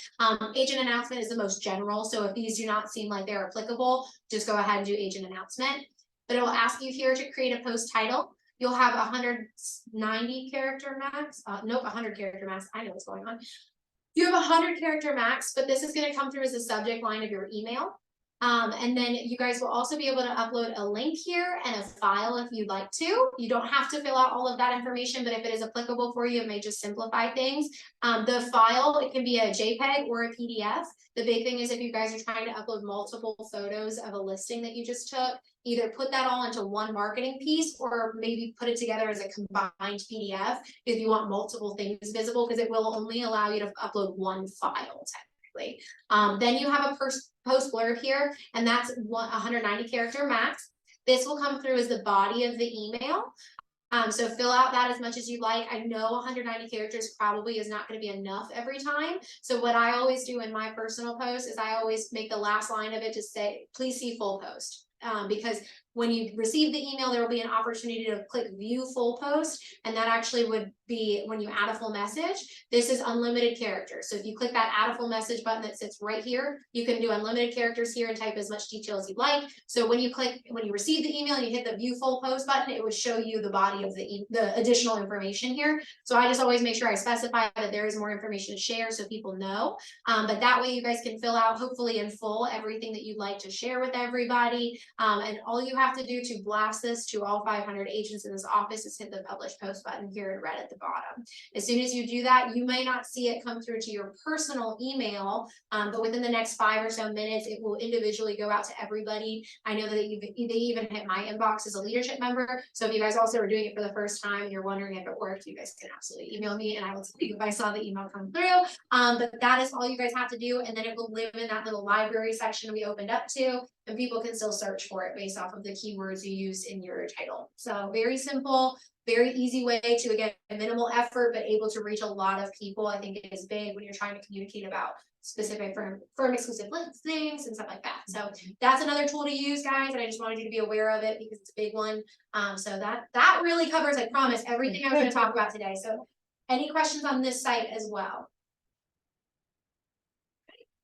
Agent announcement is the most general. So if these do not seem like they're applicable, just go ahead and do agent announcement. But it will ask you here to create a post title. You'll have 190 character max. Nope, 100 character max. I know what's going on. You have 100 character max, but this is going to come through as the subject line of your email. And then you guys will also be able to upload a link here and a file if you'd like to. You don't have to fill out all of that information, but if it is applicable for you, it may just simplify things. The file, it can be a JPEG or a PDF. The big thing is if you guys are trying to upload multiple photos of a listing that you just took, either put that all into one marketing piece or maybe put it together as a combined PDF if you want multiple things visible, because it will only allow you to upload one file technically. Then you have a post blurb here, and that's 190 character max. This will come through as the body of the email. So fill out that as much as you like. I know 190 characters probably is not going to be enough every time. So what I always do in my personal post is I always make the last line of it to say, please see full post. Because When you receive the email, there will be an opportunity to click view full post, and that actually would be when you add a full message. This is unlimited characters. So if you click that add a full message button that sits right here, you can do unlimited characters here and type as much detail as you'd like. So when you receive the email and you hit the view full post button, it would show you the body of the additional information here. So I just always make sure I specify that there is more information to share so people know. But that way you guys can fill out hopefully in full everything that you'd like to share with everybody. And all you have to do to blast this to all 500 agents in this office is hit the publish post button here in red at the bottom. As soon as you do that, you may not see it come through to your personal email, but within the next 5 or so minutes, it will individually go out to everybody. I know that they even hit my inbox as a leadership member. So if you guys also are doing it for the first time and you're wondering if it worked, you guys can absolutely email me and I will tell you if I saw the email come through. But that is all you guys have to do. And then it will live in that little library section we opened up to, and people can still search for it based off of the keywords you use in your title. So very simple, very easy way to, again, minimal effort, but able to reach a lot of people. I think it is big when you're trying to communicate about specific firm exclusive things and stuff like that. So that's another tool to use, guys, and I just wanted you to be aware of it because it's a big one. So that really covers, I promise, everything I was going to talk about today. So any questions on this site as well?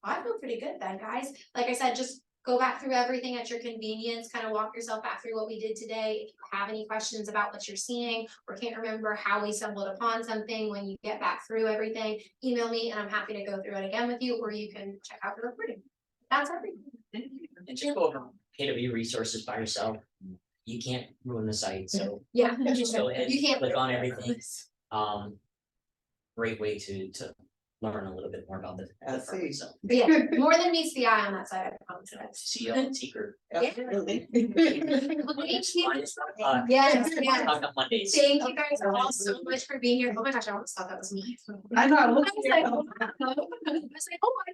I feel pretty good then, guys. Like I said, just go back through everything at your convenience, kind of walk yourself back through what we did today. If you have any questions about what you're seeing or can't remember how we stumbled upon something when you get back through everything, email me and I'm happy to go through it again with you, or you can check out the recording. That's everything. And just go over KW resources by yourself. You can't ruin the site, so Yeah. just go ahead, You can't click on everything. Great way to learn a little bit more about the I firm see. itself. But yeah, more than meets the eye on that side, I promise. See you on secret. Absolutely. Thank you. Yes, yes. Talk on Mondays. Thank you guys all so much for being here. Oh my gosh, I almost thought that was me. I know, I I looked was at like, oh, I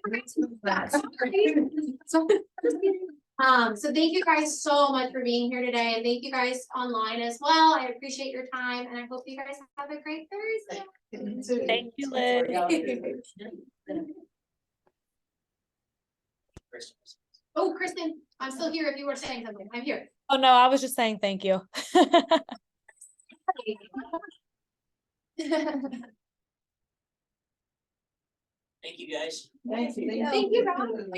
forgot to do that. Sorry. So thank you guys so much for being here today, and thank you guys online as well. I appreciate your time, and I hope you guys have a great Thursday. Thank you, Liz. Oh, Kristen, I'm still here if you were saying something. I'm here. Oh, no, I was just saying thank you. Thank you, guys. Thank you. Thank you, Rob. I